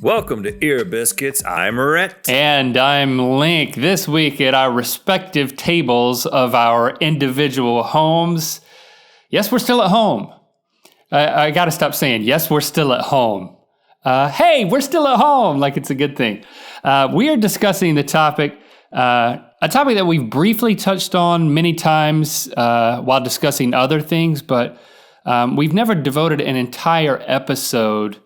Welcome to Ear Biscuits. I'm Rhett. And I'm Link. This week at our respective tables of our individual homes. Yes, we're still at home. I got to stop saying, yes, we're still at home. Hey, we're still at home, like it's a good thing. We are discussing the topic, a topic that we've briefly touched on many times while discussing other things, but we've never devoted an entire episode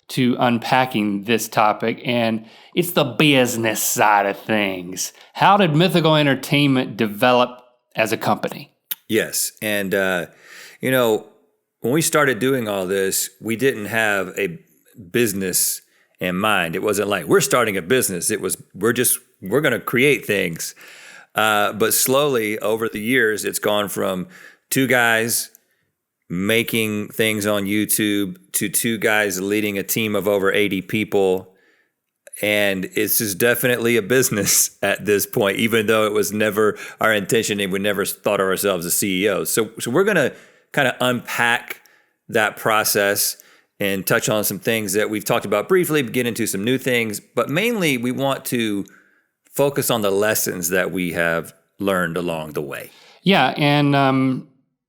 to unpacking this topic, and it's the business side of things. How did Mythical Entertainment develop as a company? Yes, and when we started doing all this, we didn't have a business in mind. It wasn't like we're starting a business. It was we're going to create things. But slowly over the years, it's gone from two guys making things on YouTube to two guys leading a team of over 80 people. And it's just definitely a business at this point, even though it was never our intention and we never thought of ourselves as CEOs. So we're going to kind of unpack that process and touch on some things that we've talked about briefly, get into some new things. But mainly we want to focus on the lessons that we have learned along the way. Yeah, and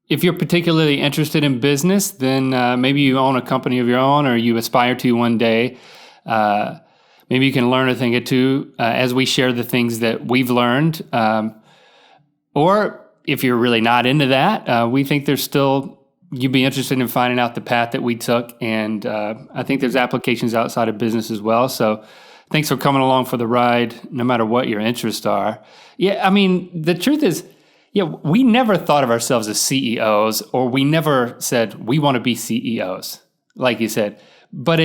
if you're particularly interested in business, then maybe you own a company of your own or you aspire to one day. Maybe you can learn a thing or two as we share the things that we've learned. Or if you're really not into that, we think there's still, you'd be interested in finding out the path that we took. And I think there's applications outside of business as well. So thanks for coming along for the ride, no matter what your interests are. Yeah, I mean, the truth is, yeah, we never thought of ourselves as CEOs, or we never said we want to be CEOs, like you said. But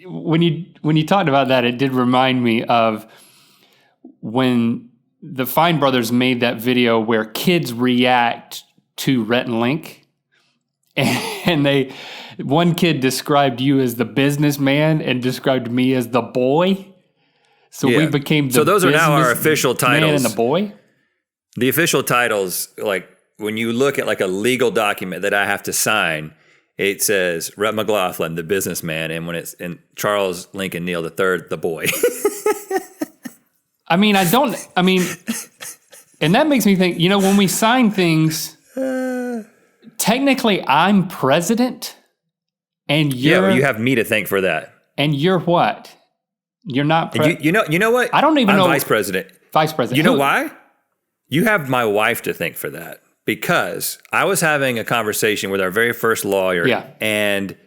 when you talked about that, it did remind me of when the Fine Brothers made that video where kids react to Rhett and Link, and one kid described you as the businessman and described me as the boy. So we became the So those are now our official titles. Man and the boy. The official titles, like when you look at like a legal document that I have to sign, it says Rhett McLaughlin, the businessman, and when it's in Charles Lincoln Neal III, the boy. and that makes me think, when we sign things, technically I'm president and you're... Yeah, you have me to thank for that. And you're what? You're not... You know what? I don't even know... I'm vice president. Vice president. You know why? You have my wife to thank for that, because I was having a conversation with our very first lawyer, and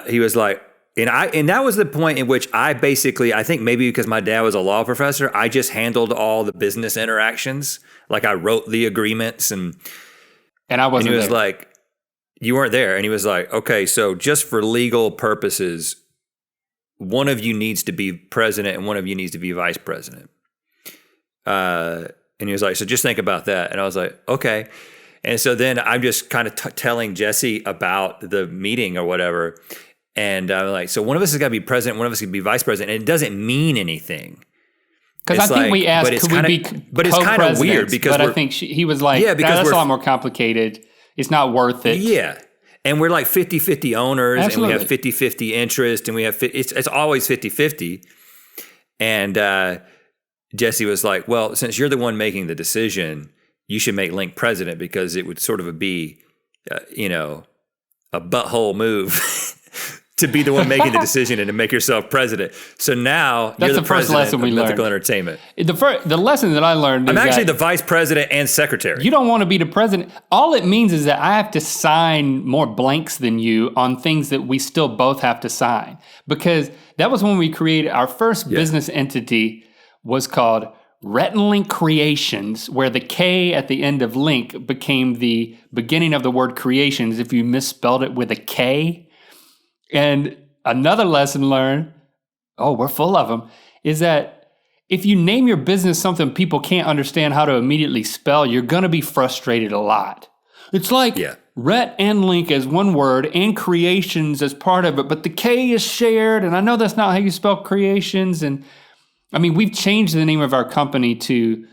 he was like, and that was the point in which I think maybe because my dad was a law professor, I just handled all the business interactions. Like I wrote the agreements and I wasn't. And he was there. like, you weren't there, and he was like, okay, so just for legal purposes, one of you needs to be president and one of you needs to be vice president. And he was like, so just think about that. And I was like, okay. And so then I'm just kind of telling Jesse about the meeting or whatever. And I'm like, so one of us is going to be president, one of us is going to be vice president. And it doesn't mean anything. Because I think we asked, could we be But it's kind of weird because I think he was like, that's a lot more complicated. It's not worth it. Yeah. And we're like 50-50 owners. Absolutely. And we have 50-50 interest. And we have, it's always 50-50. And, Jesse was like, well, since you're the one making the decision, you should make Link president, because it would sort of be, a butthole move to be the one making the decision and to make yourself president. So now you're the first lesson we of learned. Mythical Entertainment. The lesson that I learned is I'm actually the vice president and secretary. You don't want to be the president. All it means is that I have to sign more blanks than you on things that we still both have to sign. Because that was when we created our first business entity, was called RhettandLinKreations, where the K at the end of Link became the beginning of the word creations if you misspelled it with a K. And another lesson learned, we're full of them, is that if you name your business something people can't understand how to immediately spell, you're going to be frustrated a lot. It's like Rhett and Link as one word and creations as part of it, but the K is shared, and I know that's not how you spell creations. And I mean, we've changed the name of our company to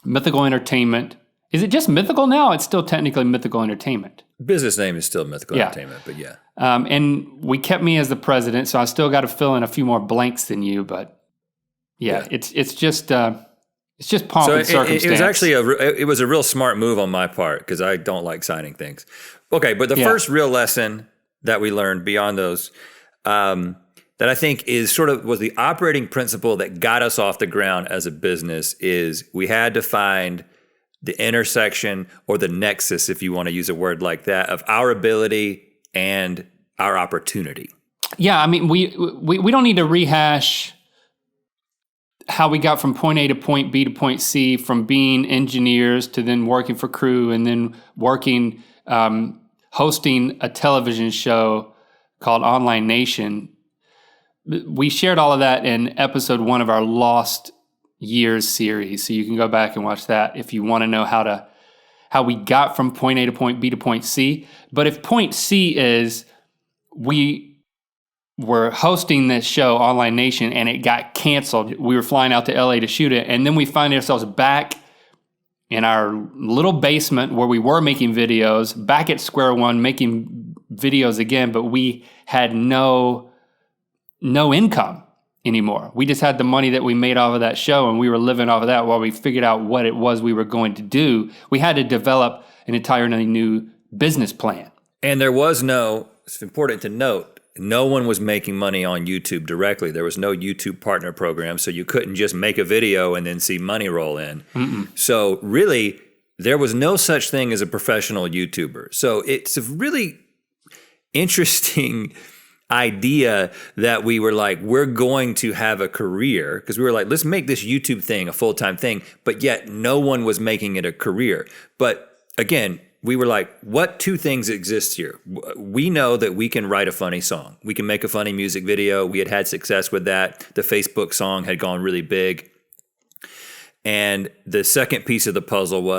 Mythical Entertainment. Is it just Mythical now? It's still technically Mythical Entertainment. Business name is still Mythical Yeah. Entertainment, but yeah. And we kept me as the president, so I still got to fill in a few more blanks than you. But Yeah. it's just pomp So and circumstance. it was actually it was a real smart move on my part because I don't like signing things. Okay, but the first real lesson that we learned beyond those that I think was the operating principle that got us off the ground as a business is we had to find the intersection or the nexus, if you want to use a word like that, of our ability and our opportunity. Yeah, I mean, we don't need to rehash how we got from point A to point B to point C, from being engineers to then working for crew and then working, hosting a television show called Online Nation. We shared all of that in episode 1 of our Lost Years series. So you can go back and watch that if you want to know how we got from point A to point B to point C. But if point C is we were hosting this show, Online Nation, and it got canceled. We were flying out to LA to shoot it, and then we find ourselves back in our little basement where we were making videos, back at square one, making videos again, but we had no income anymore. We just had the money that we made off of that show, and we were living off of that while we figured out what it was we were going to do. We had to develop an entirely new business plan. And it's important to note, no one was making money on YouTube directly. There was no YouTube partner program, so you couldn't just make a video and then see money roll in. Mm-mm. So really, there was no such thing as a professional YouTuber. So it's a really interesting idea that we were like, we're going to have a career, because we were like, let's make this YouTube thing a full-time thing, but yet no one was making it a career. But again, we were like, what two things exist here? We know that we can write a funny song. We can make a funny music video. We had success with that. The Facebook song had gone really big. And the second piece of the puzzle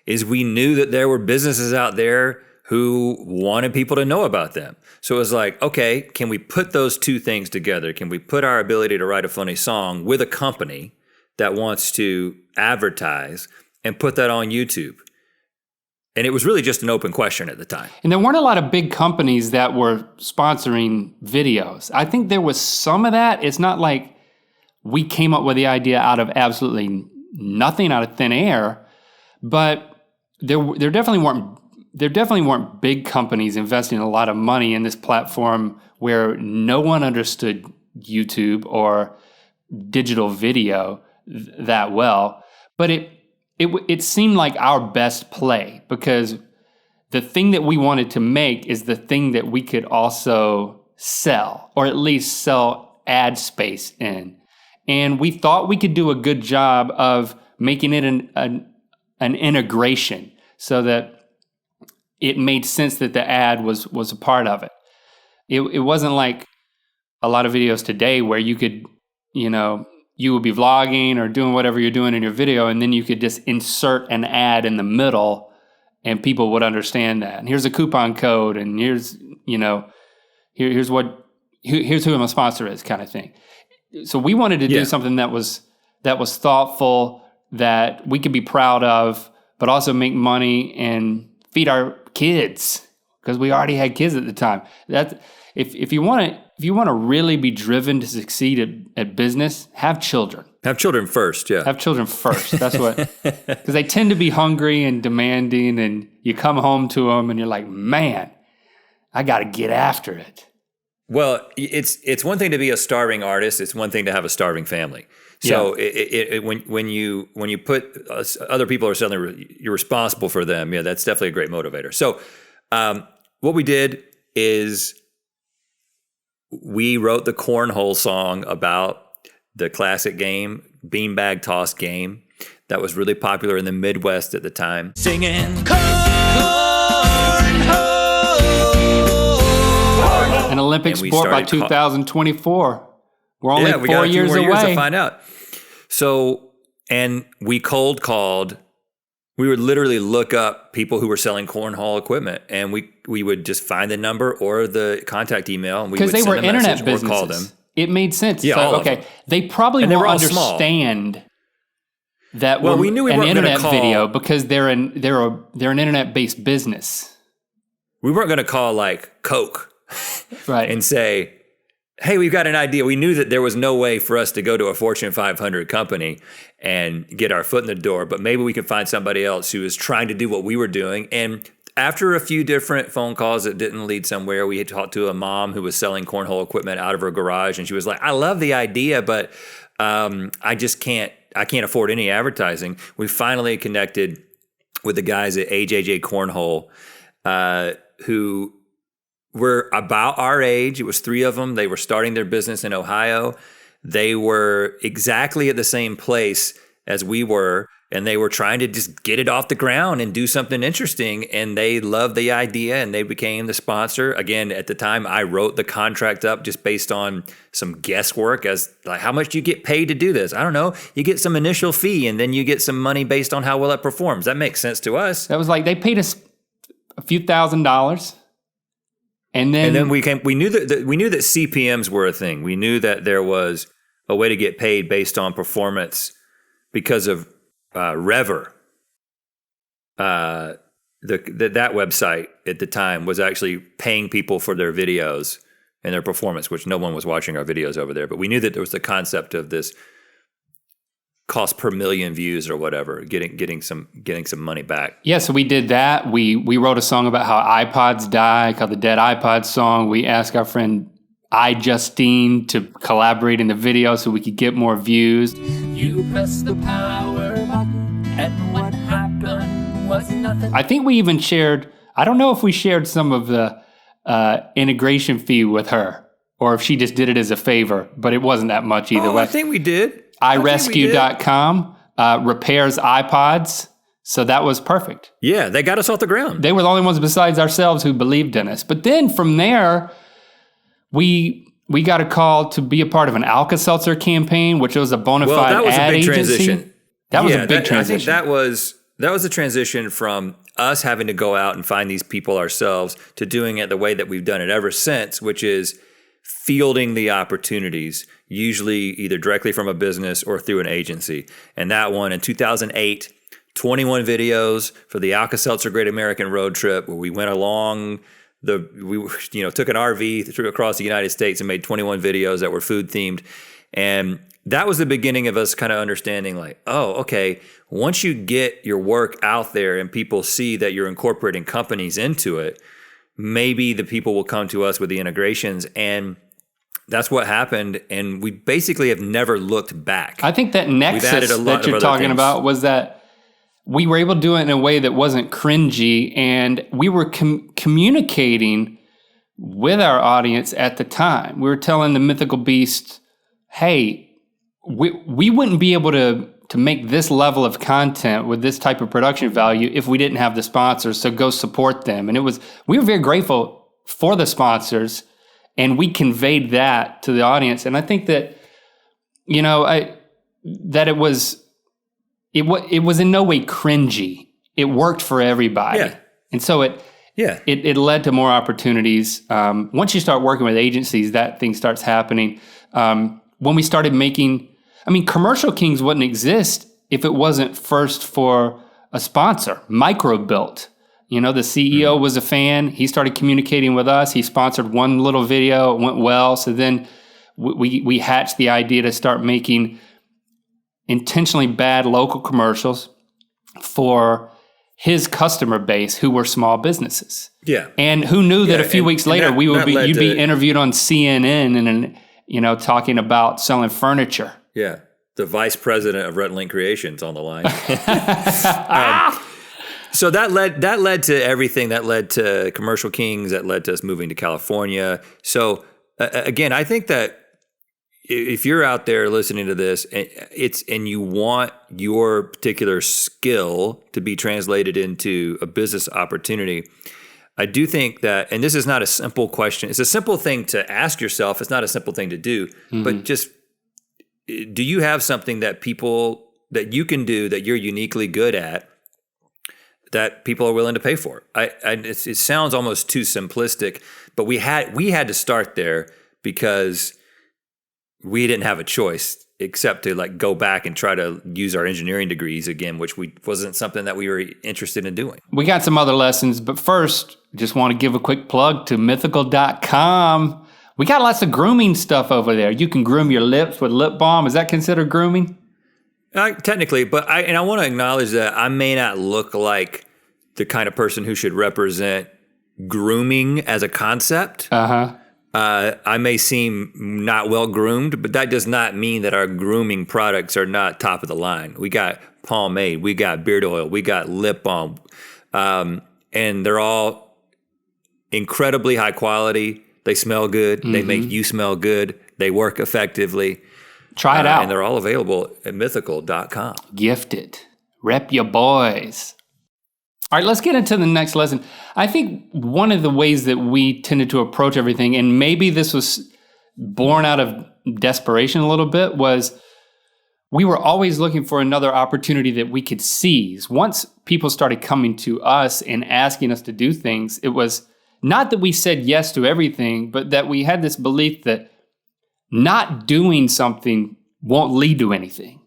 is we knew that there were businesses out there who wanted people to know about them. So it was like, okay, can we put those two things together? Can we put our ability to write a funny song with a company that wants to advertise and put that on YouTube? And it was really just an open question at the time. And there weren't a lot of big companies that were sponsoring videos. I think there was some of that. It's not like we came up with the idea out of absolutely nothing, out of thin air, but there definitely weren't big companies investing a lot of money in this platform where no one understood YouTube or digital video that well. But it seemed like our best play, because the thing that we wanted to make is the thing that we could also sell, or at least sell ad space in. And we thought we could do a good job of making it an integration so that it made sense that the ad was a part of it. It wasn't like a lot of videos today where you could, you would be vlogging or doing whatever you're doing in your video, and then you could just insert an ad in the middle and people would understand that. And here's a coupon code, and here's who my sponsor is, kind of thing. So we wanted to do something that was thoughtful, that we could be proud of, but also make money and feed our kids, because we already had kids at the time. If you want to really be driven to succeed at business, have children. Have children first, yeah. Have children first. That's what, because they tend to be hungry and demanding, and you come home to them and you're like, man, I got to get after it. Well, it's one thing to be a starving artist. It's one thing to have a starving family. So when you put other people are suddenly you're responsible for them. Yeah, that's definitely a great motivator. So what we did is we wrote the cornhole song about the classic game, beanbag toss game, that was really popular in the Midwest at the time. Singing cornhole. An Olympic sport by 2024. We're only 4 years away. Years to find out. So, and we cold called. We would literally look up people who were selling cornhole equipment, and we would just find the number or the contact email, and we would send a message or call them. It made sense. Yeah, all of them. They probably won't understand that we knew we an weren't internet call. video, because they're an internet-based business. we weren't going to call like Coke Right. and say, hey, we've got an idea. We knew that there was no way for us to go to a Fortune 500 company and get our foot in the door, but maybe we could find somebody else who is trying to do what we were doing. And after a few different phone calls that didn't lead somewhere, we had talked to a mom who was selling cornhole equipment out of her garage, and she was like, I love the idea, but I can't afford any advertising. We finally connected with the guys at AJJ Cornhole, who were about our age. It was 3 of them. They were starting their business in Ohio. They were exactly at the same place as we were, and they were trying to just get it off the ground and do something interesting. And they loved the idea, and they became the sponsor. Again, at the time, I wrote the contract up just based on some guesswork as like, how much do you get paid to do this? I don't know. You get some initial fee, and then you get some money based on how well it performs. That makes sense to us. That was like, they paid us a few $1,000s. And then we knew that CPMs were a thing. We knew that there was a way to get paid based on performance because of Rever. That website at the time was actually paying people for their videos and their performance, which no one was watching our videos over there. But we knew that there was the concept of this cost per million views or whatever, getting some money back. Yeah, so we did that. We wrote a song about how iPods die, called the Dead iPod Song. We asked our friend iJustine to collaborate in the video so we could get more views. You press the power button, and what happened was nothing. I think we even shared, I don't know if we shared some of the integration fee with her, or if she just did it as a favor, but it wasn't that much either way. I think we did. iRescue.com repairs iPods. So that was perfect. Yeah, they got us off the ground. They were the only ones besides ourselves who believed in us. But then from there, we got a call to be a part of an Alka-Seltzer campaign, which was a bona fide ad agency. Transition. That was a big transition. I think that was a transition from us having to go out and find these people ourselves to doing it the way that we've done it ever since, which is fielding the opportunities, usually either directly from a business or through an agency. And that one in 2008, 21 videos for the Alka-Seltzer Great American Road Trip, where we went along took an RV through across the United States and made 21 videos that were food themed. And that was the beginning of us kind of understanding like, oh, okay, once you get your work out there and people see that you're incorporating companies into it, maybe the people will come to us with the integrations. And that's what happened. And we basically have never looked back. I think that nexus that you're talking about was that we were able to do it in a way that wasn't cringy, and we were communicating with our audience at the time. We were telling the Mythical Beast, hey, we wouldn't be able to make this level of content with this type of production value if we didn't have the sponsors, so go support them. And we were very grateful for the sponsors, and we conveyed that to the audience. And I think that, it was in no way cringy. It worked for everybody. Yeah. And so it led to more opportunities. Once you start working with agencies, that thing starts happening. When we started Commercial Kings wouldn't exist if it wasn't first for a sponsor, Microbuilt. The CEO was a fan. He started communicating with us. He sponsored one little video. It went well. So then we hatched the idea to start making intentionally bad local commercials for his customer base, who were small businesses. Yeah. And who knew that a few weeks later you'd be interviewed on CNN and talking about selling furniture. Yeah. The vice president of RhettandLinKreations on the line. So that led to everything. That led to Commercial Kings. That led to us moving to California. So again, I think that if you're out there listening to this and you want your particular skill to be translated into a business opportunity, I do think that, and this is not a simple question. It's a simple thing to ask yourself. It's not a simple thing to do, but just, do you have something that you can do that you're uniquely good at that people are willing to pay for? It sounds almost too simplistic, but we had to start there because we didn't have a choice. except to like go back and try to use our engineering degrees again, which wasn't something that we were interested in doing. We got some other lessons, but first, just want to give a quick plug to mythical.com. We got lots of grooming stuff over there. You can groom your lips with lip balm. Is that considered grooming? Technically, but I want to acknowledge that I may not look like the kind of person who should represent grooming as a concept. I may seem not well groomed, but that does not mean that our grooming products are not top of the line. We got pomade, we got beard oil, we got lip balm, and they're all incredibly high quality. They smell good. They make you smell good. They work effectively. Try it out. And they're all available at mythical.com. Gift it. Rep your boys. All right, let's get into the next lesson. I think one of the ways that we tended to approach everything, and maybe this was born out of desperation a little bit, was we were always looking for another opportunity that we could seize. Once people started coming to us and asking us to do things, it was not that we said yes to everything, but that we had this belief that not doing something won't lead to anything.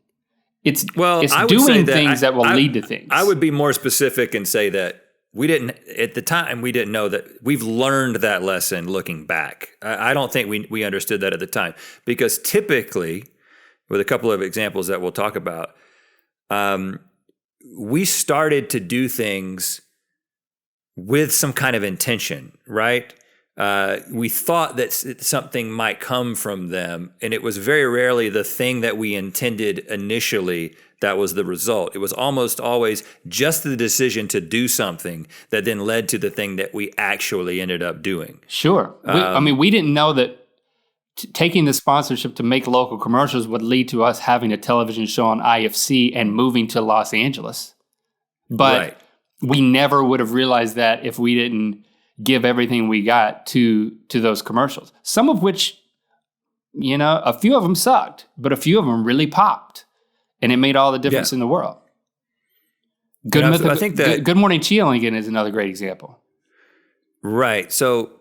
It's doing things that will lead to things. I would be more specific and say that we didn't know that. We've learned that lesson looking back. I don't think we understood that at the time, because typically, with a couple of examples that we'll talk about, we started to do things with some kind of intention, right? We thought that something might come from them, and it was very rarely the thing that we intended initially that was the result. It was almost always just the decision to do something that then led to the thing that we actually ended up doing. Sure. We didn't know that taking the sponsorship to make local commercials would lead to us having a television show on IFC and moving to Los Angeles. But we never would have realized that if we didn't give everything we got to those commercials. Some of which, a few of them sucked, but a few of them really popped, and it made all the difference in the world. Good Morning Chia Lincoln is another great example. Right. So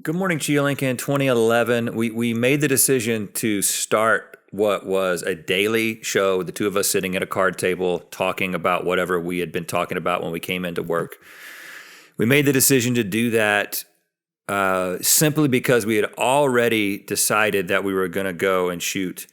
Good Morning Chia Lincoln, 2011, we made the decision to start what was a daily show, the two of us sitting at a card table talking about whatever we had been talking about when we came into work. We made the decision to do that simply because we had already decided that we were going to go and shoot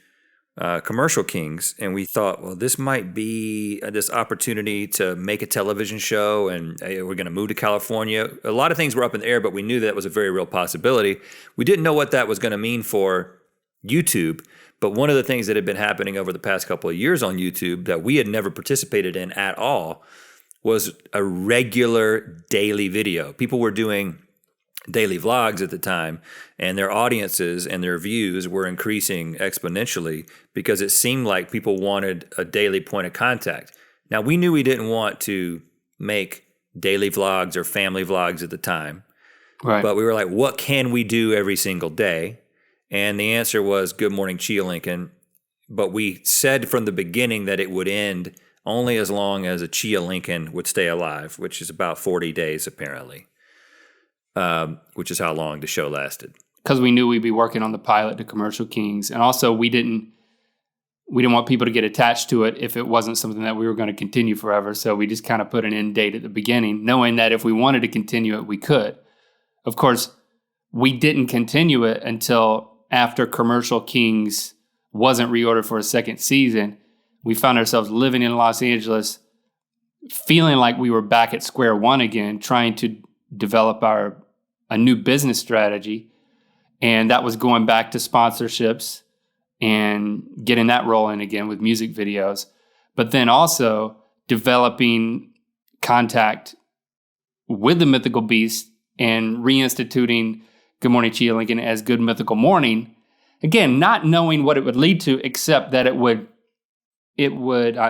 Commercial Kings. And we thought, well, this might be this opportunity to make a television show, and we're going to move to California. A lot of things were up in the air, but we knew that was a very real possibility. We didn't know what that was going to mean for YouTube. But one of the things that had been happening over the past couple of years on YouTube that we had never participated in at all was a regular daily video. People were doing daily vlogs at the time, and their audiences and their views were increasing exponentially because it seemed like people wanted a daily point of contact. Now, we knew we didn't want to make daily vlogs or family vlogs at the time, but we were like, what can we do every single day? And the answer was Good Morning Chia Lincoln, but we said from the beginning that it would end only as long as a Chia Lincoln would stay alive, which is about 40 days apparently, which is how long the show lasted. Because we knew we'd be working on the pilot to Commercial Kings, and also we didn't want people to get attached to it if it wasn't something that we were going to continue forever. So we just kind of put an end date at the beginning, knowing that if we wanted to continue it, we could. Of course, we didn't continue it until after Commercial Kings wasn't reordered for a second season. We found ourselves living in Los Angeles, feeling like we were back at square one again, trying to develop a new business strategy. And that was going back to sponsorships and getting that rolling again with music videos. But then also developing contact with the Mythical Beast and reinstituting Good Morning Chia Lincoln as Good Mythical Morning. Again, not knowing what it would lead to, except that it would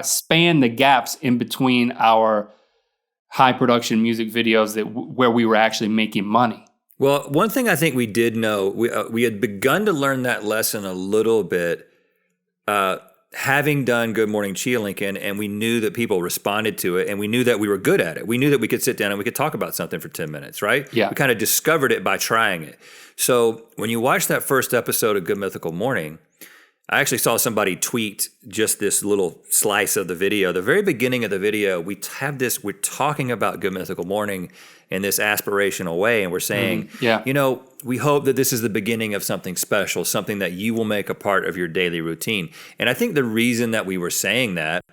span the gaps in between our high production music videos where we were actually making money. Well, one thing I think we did know, we had begun to learn that lesson a little bit, having done Good Morning Chia Lincoln, and we knew that people responded to it, and we knew that we were good at it. We knew that we could sit down and we could talk about something for 10 minutes, right? Yeah. We kind of discovered it by trying it. So when you watch that first episode of Good Mythical Morning, I actually saw somebody tweet just this little slice of the video. The very beginning of the video, we're talking about Good Mythical Morning in this aspirational way, and we're saying, we hope that this is the beginning of something special, something that you will make a part of your daily routine. And I think the reason that we were saying that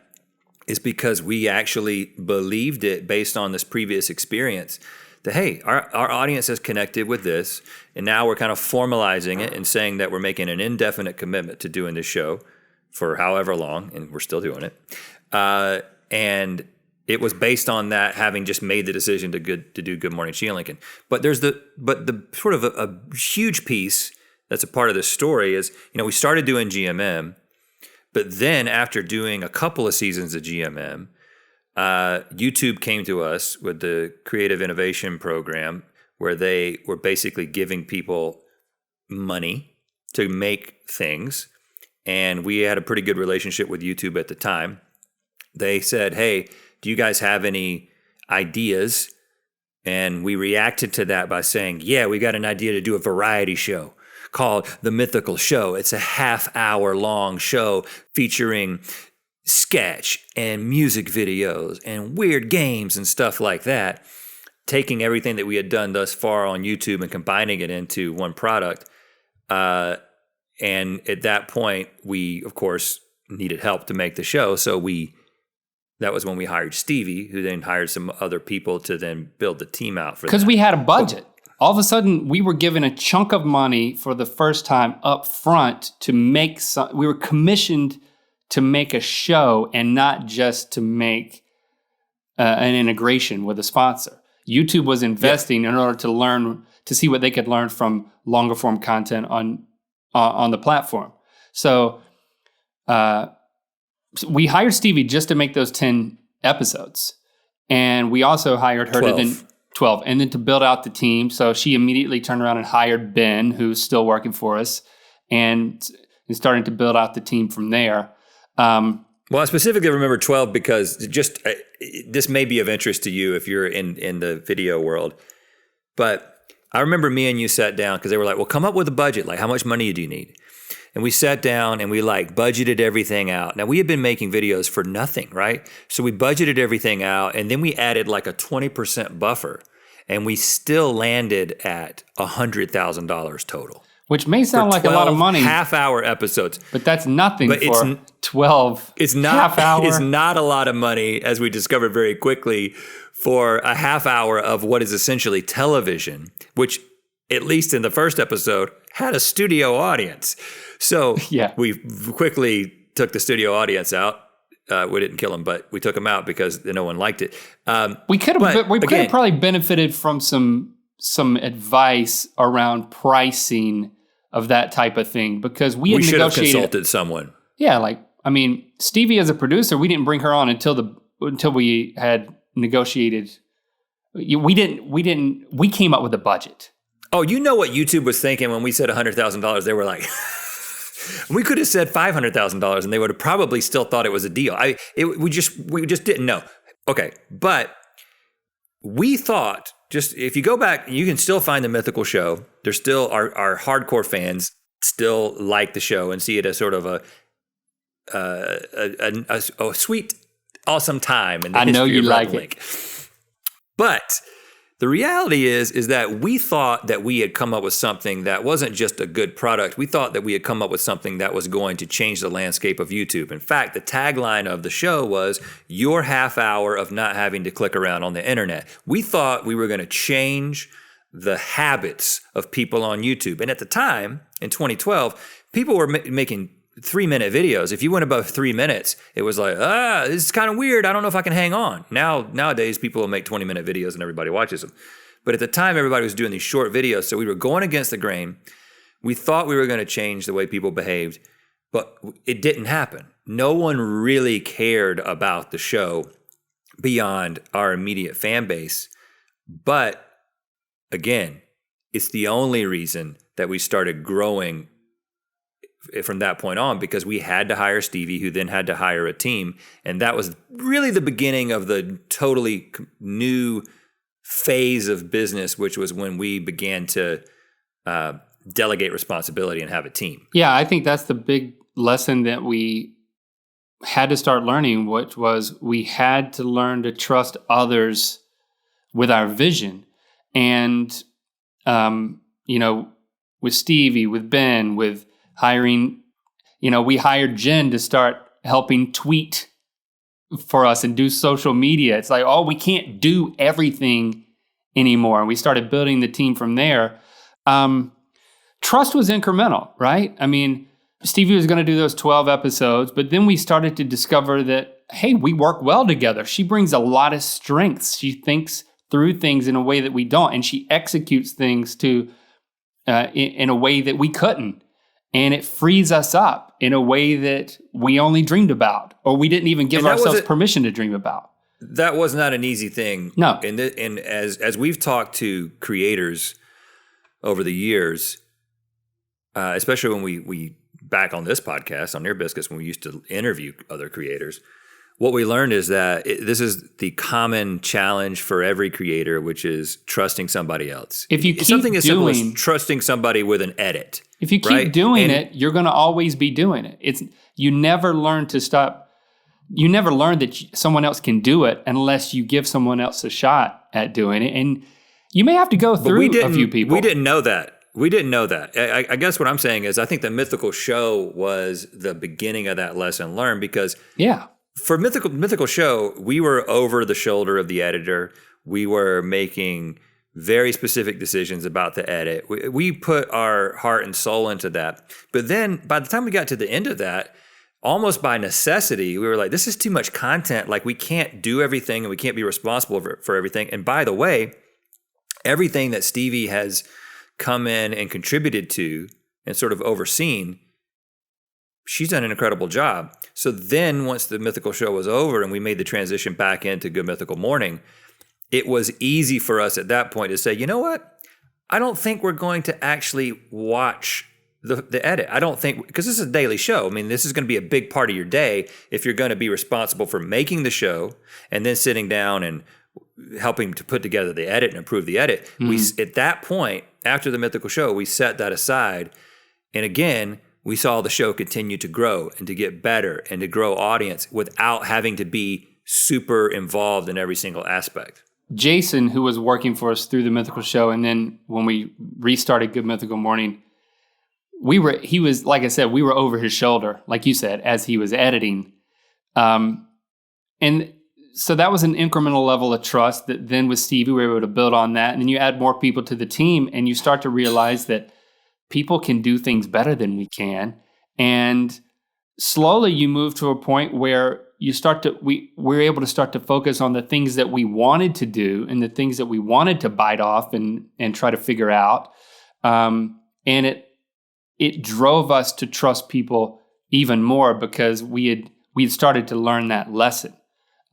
is because we actually believed it based on this previous experience. That, hey, our audience has connected with this, and now we're kind of formalizing it and saying that we're making an indefinite commitment to doing this show for however long, and we're still doing it. And it was based on that, having just made the decision to do Good Morning Sheila Lincoln. But there's the sort of a huge piece that's a part of this story is, we started doing GMM, but then after doing a couple of seasons of GMM, YouTube came to us with the Creative Innovation Program, where they were basically giving people money to make things. And we had a pretty good relationship with YouTube at the time. They said, hey, do you guys have any ideas? And we reacted to that by saying, yeah, we got an idea to do a variety show called The Mythical Show. It's a half-hour long show featuring sketch and music videos and weird games and stuff like that, taking everything that we had done thus far on YouTube and combining it into one product. And at that point, we, of course, needed help to make the show. So that was when we hired Stevie, who then hired some other people to then build the team out for that. Because we had a budget. All of a sudden, we were given a chunk of money for the first time up front to make we were commissioned to make a show and not just to make an integration with a sponsor. YouTube was investing in order to see what they could learn from longer form content on the platform. So we hired Stevie just to make those 10 episodes. And we also hired her 12, and then to build out the team. So she immediately turned around and hired Ben, who's still working for us, and starting to build out the team from there. Well, I specifically remember 12 because this may be of interest to you if you're in the video world. But I remember me and you sat down because they were like, well, come up with a budget. Like, how much money do you need? And we sat down and we budgeted everything out. Now, we had been making videos for nothing, right? So we budgeted everything out, and then we added like a 20% buffer, and we still landed at $100,000 total. Which may sound like a lot of money. Half-hour episodes. But that's nothing for 12 half-hour. It's not a lot of money, as we discovered very quickly, for a half hour of what is essentially television, which, at least in the first episode, had a studio audience. So we quickly took the studio audience out. We didn't kill them, but we them out because no one liked it. We could have probably benefited from some advice around pricing of that type of thing, because we should have consulted someone. Yeah, Stevie as a producer, we didn't bring her on until we had negotiated. We came up with a budget. Oh, you know what YouTube was thinking when we said $100,000? They were like, we could have said $500,000 and they would have probably still thought it was a deal. We just didn't know. Okay, but we thought, just if you go back, you can still find the Mythical Show. There's still our hardcore fans still like the show and see it as sort of a sweet, awesome time. And I know you like it. But the reality is that we thought that we had come up with something that wasn't just a good product. We thought that we had come up with something that was going to change the landscape of YouTube. In fact, the tagline of the show was your half hour of not having to click around on the internet. We thought we were going to change the habits of people on YouTube. And at the time, in 2012, people were making 3-minute videos. If you went above 3 minutes, it was like, this is kind of weird. I don't know if I can hang on. Nowadays, people will make 20-minute videos and everybody watches them. But at the time, everybody was doing these short videos. So we were going against the grain. We thought we were going to change the way people behaved, but it didn't happen. No one really cared about the show beyond our immediate fan base. But again, it's the only reason that we started growing from that point on, because we had to hire Stevie, who then had to hire a team. And that was really the beginning of the totally new phase of business, which was when we began to delegate responsibility and have a team. Yeah, I think that's the lesson that we had to start learning, which was we had to learn to trust others with our vision. And, with Stevie, with Ben, with hiring, we hired Jen to start helping tweet for us and do social media. It's like, we can't do everything anymore. And we started building the team from there. Trust was incremental, right? I mean, Stevie was going to do those 12 episodes, but then we started to discover that, hey, we work well together. She brings a lot of strengths. She thinks through things in a way that we don't, and she executes things in a way that we couldn't. And it frees us up in a way that we only dreamed about, or we didn't even give ourselves permission to dream about. That was not an easy thing. No. And as we've talked to creators over the years, especially when we back on this podcast, on Ear Biscuits, when we used to interview other creators, what we learned is that this is the common challenge for every creator, which is trusting somebody else. If you keep something as simple as trusting somebody with an edit. If you keep doing it, you're going to always be doing it. You never learn to stop. You never learn that someone else can do it unless you give someone else a shot at doing it. And you may have to go through a few people. We didn't know that. I guess what I'm saying is I think the Mythical Show was the beginning of that lesson learned because for Mythical Show, we were over the shoulder of the editor. We were making very specific decisions about the edit. We put our heart and soul into that. But then by the time we got to the end of that, almost by necessity, we were like, this is too much content. Like we can't do everything and we can't be responsible for everything. And by the way, everything that Stevie has come in and contributed to and sort of overseen, she's done an incredible job. So then once the Mythical Show was over and we made the transition back into Good Mythical Morning, it was easy for us at that point to say, you know what? I don't think we're going to actually watch the edit. I don't think, because this is a daily show. I mean, this is going to be a big part of your day if you're going to be responsible for making the show and then sitting down and helping to put together the edit and improve the edit. We at that point, after the Mythical Show, we set that aside. And again, we saw the show continue to grow and to get better and to grow audience without having to be super involved in every single aspect. Jason, who was working for us through the Mythical Show, and then when we restarted Good Mythical Morning, he was, like I said, we were over his shoulder, like you said, as he was editing. And so that was an incremental level of trust that then with Stevie, we were able to build on that. And then you add more people to the team and you start to realize that people can do things better than we can. And slowly you move to a point where we're able to start to focus on the things that we wanted to do and the things that we wanted to bite off and try to figure out. And it drove us to trust people even more because we had started to learn that lesson.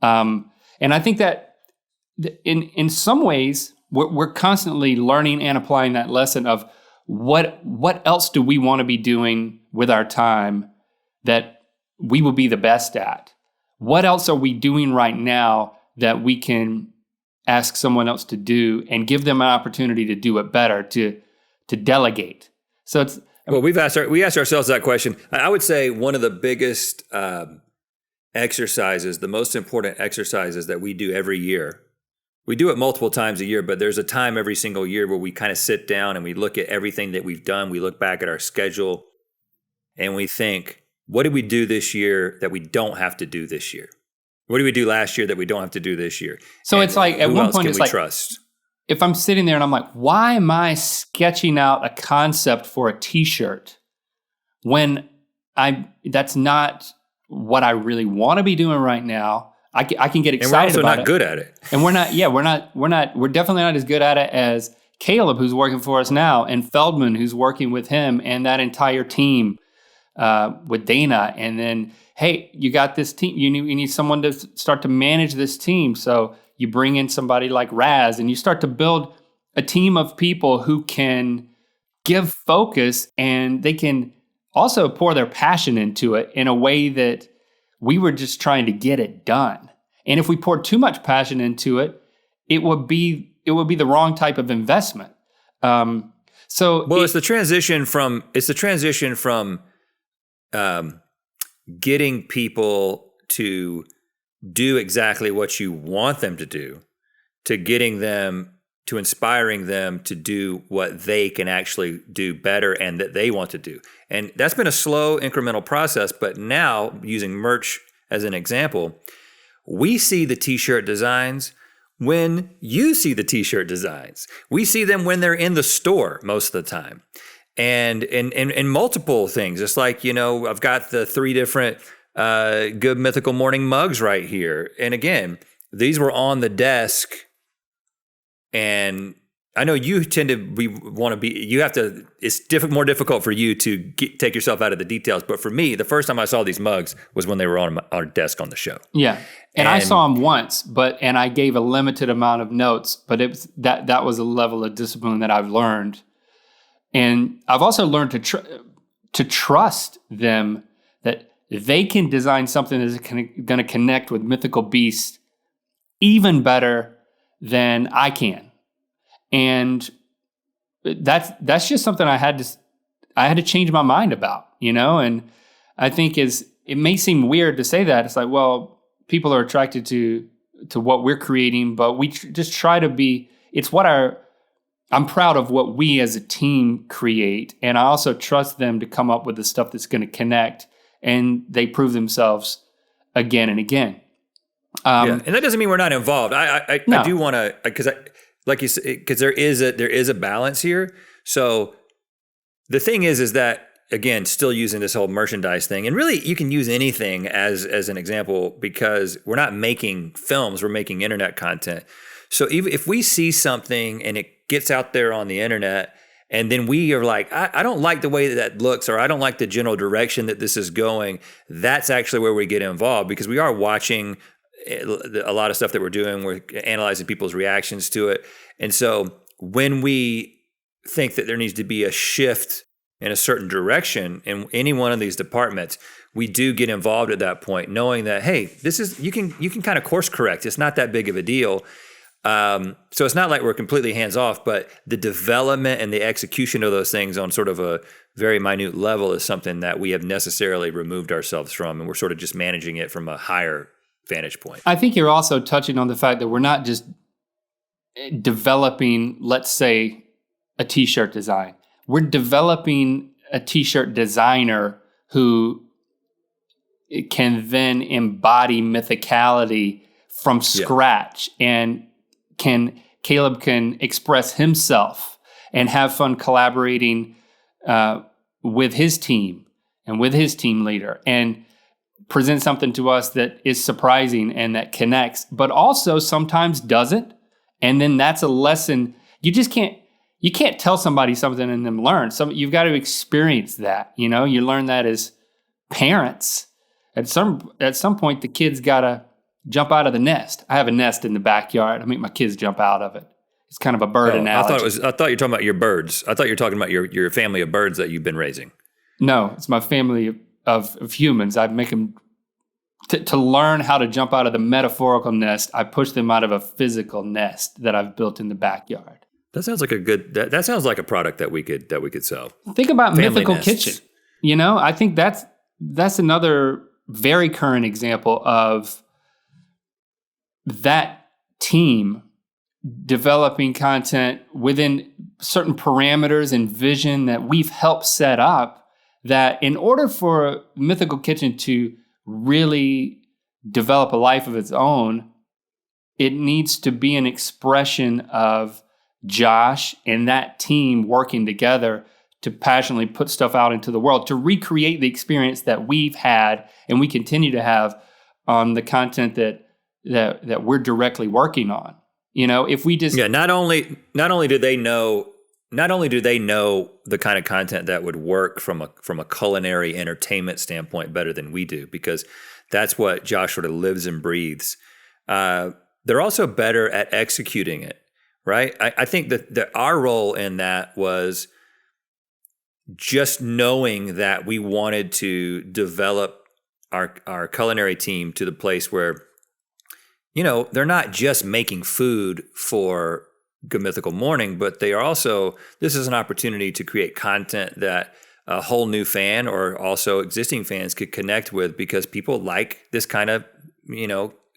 And I think that in some ways we're constantly learning and applying that lesson of what else do we want to be doing with our time that we will be the best at? What else are we doing right now that we can ask someone else to do and give them an opportunity to do it better, to delegate? So it's we asked ourselves that question. I would say one of the biggest exercises, the most important exercises that we do every year. We do it multiple times a year, but there's a time every single year where we kind of sit down and we look at everything that we've done. We look back at our schedule and we think, what did we do this year that we don't have to do this year? What did we do last year that we don't have to do this year? So it's like at one point it's like, trust? If I'm sitting there and I'm like, why am I sketching out a concept for a t-shirt when that's not what I really want to be doing right now? I can get excited about it. And we're also not good at it. And we're definitely not as good at it as Caleb, who's working for us now, and Feldman, who's working with him, and that entire team with Dana. And then, hey, you got this team. You need someone to start to manage this team. So you bring in somebody like Raz, and you start to build a team of people who can give focus, and they can also pour their passion into it in a way that we were just trying to get it done. And if we poured too much passion into it, it would be the wrong type of investment. It's the transition from getting people to do exactly what you want them to do, to getting them, to inspiring them to do what they can actually do better and that they want to do. And that's been a slow incremental process, but now using merch as an example, we see the t-shirt designs when you see the t-shirt designs. We see them when they're in the store most of the time. And multiple things. It's like, I've got the 3 different Good Mythical Morning mugs right here. And again, these were on the desk. And I know you tend to it's more difficult for you to take yourself out of the details. But for me, the first time I saw these mugs was when they were on our desk on the show. Yeah. And I saw them once, and I gave a limited amount of notes, but it was that was a level of discipline that I've learned. And I've also learned to trust them that they can design something that's going to connect with mythical beasts even better than I can. And that's just something I had to change my mind about, and I think it may seem weird to say that. It's like, well, people are attracted to what we're creating, but we just try to be, I'm proud of what we as a team create. And I also trust them to come up with the stuff that's going to connect, and they prove themselves again and again. And that doesn't mean we're not involved. I do want to, because like you said, because there is a balance here. So the thing is that, again, still using this whole merchandise thing, and really you can use anything as an example, because we're not making films, we're making internet content. So even if we see something and it gets out there on the internet, and then we are like, I don't like the way that looks, or I don't like the general direction that this is going, that's actually where we get involved, because we are watching a lot of stuff that we're doing. We're analyzing people's reactions to it. And so when we think that there needs to be a shift in a certain direction in any one of these departments, we do get involved at that point, knowing that, hey, this is, you can kind of course correct. It's not that big of a deal. So it's not like we're completely hands off, but the development and the execution of those things on sort of a very minute level is something that we have necessarily removed ourselves from, and we're sort of just managing it from a higher vantage point. I think you're also touching on the fact that we're not just developing, let's say, a t-shirt design. We're developing a t-shirt designer who can then embody mythicality from scratch, and Caleb can express himself and have fun collaborating with his team and with his team leader, and present something to us that is surprising and that connects, but also sometimes doesn't. And then that's a lesson. You can't tell somebody something and then learn. You've got to experience that. You learn that as parents. At some point, the kids got to jump out of the nest. I have a nest in the backyard. I make my kids jump out of it. It's kind of a bird analogy. I thought you were talking about your birds. I thought you were talking about your family of birds that you've been raising. No, it's my family of humans. I make them to learn how to jump out of the metaphorical nest. I push them out of a physical nest that I've built in the backyard. That sounds like that sounds like a product that we could sell. Think about Family Mythical nests. Kitchen. I think that's another very current example of that team developing content within certain parameters and vision that we've helped set up, that in order for Mythical Kitchen to really develop a life of its own, it needs to be an expression of Josh and that team working together to passionately put stuff out into the world, to recreate the experience that we've had and we continue to have on the content that we're directly working on. If we just not only do they know the kind of content that would work from a culinary entertainment standpoint better than we do, because that's what Josh sort of lives and breathes. They're also better at executing it, right? I think that our role in that was just knowing that we wanted to develop our culinary team to the place where, they're not just making food for Good Mythical Morning, but they are also, this is an opportunity to create content that a whole new fan or also existing fans could connect with, because people like this kind of,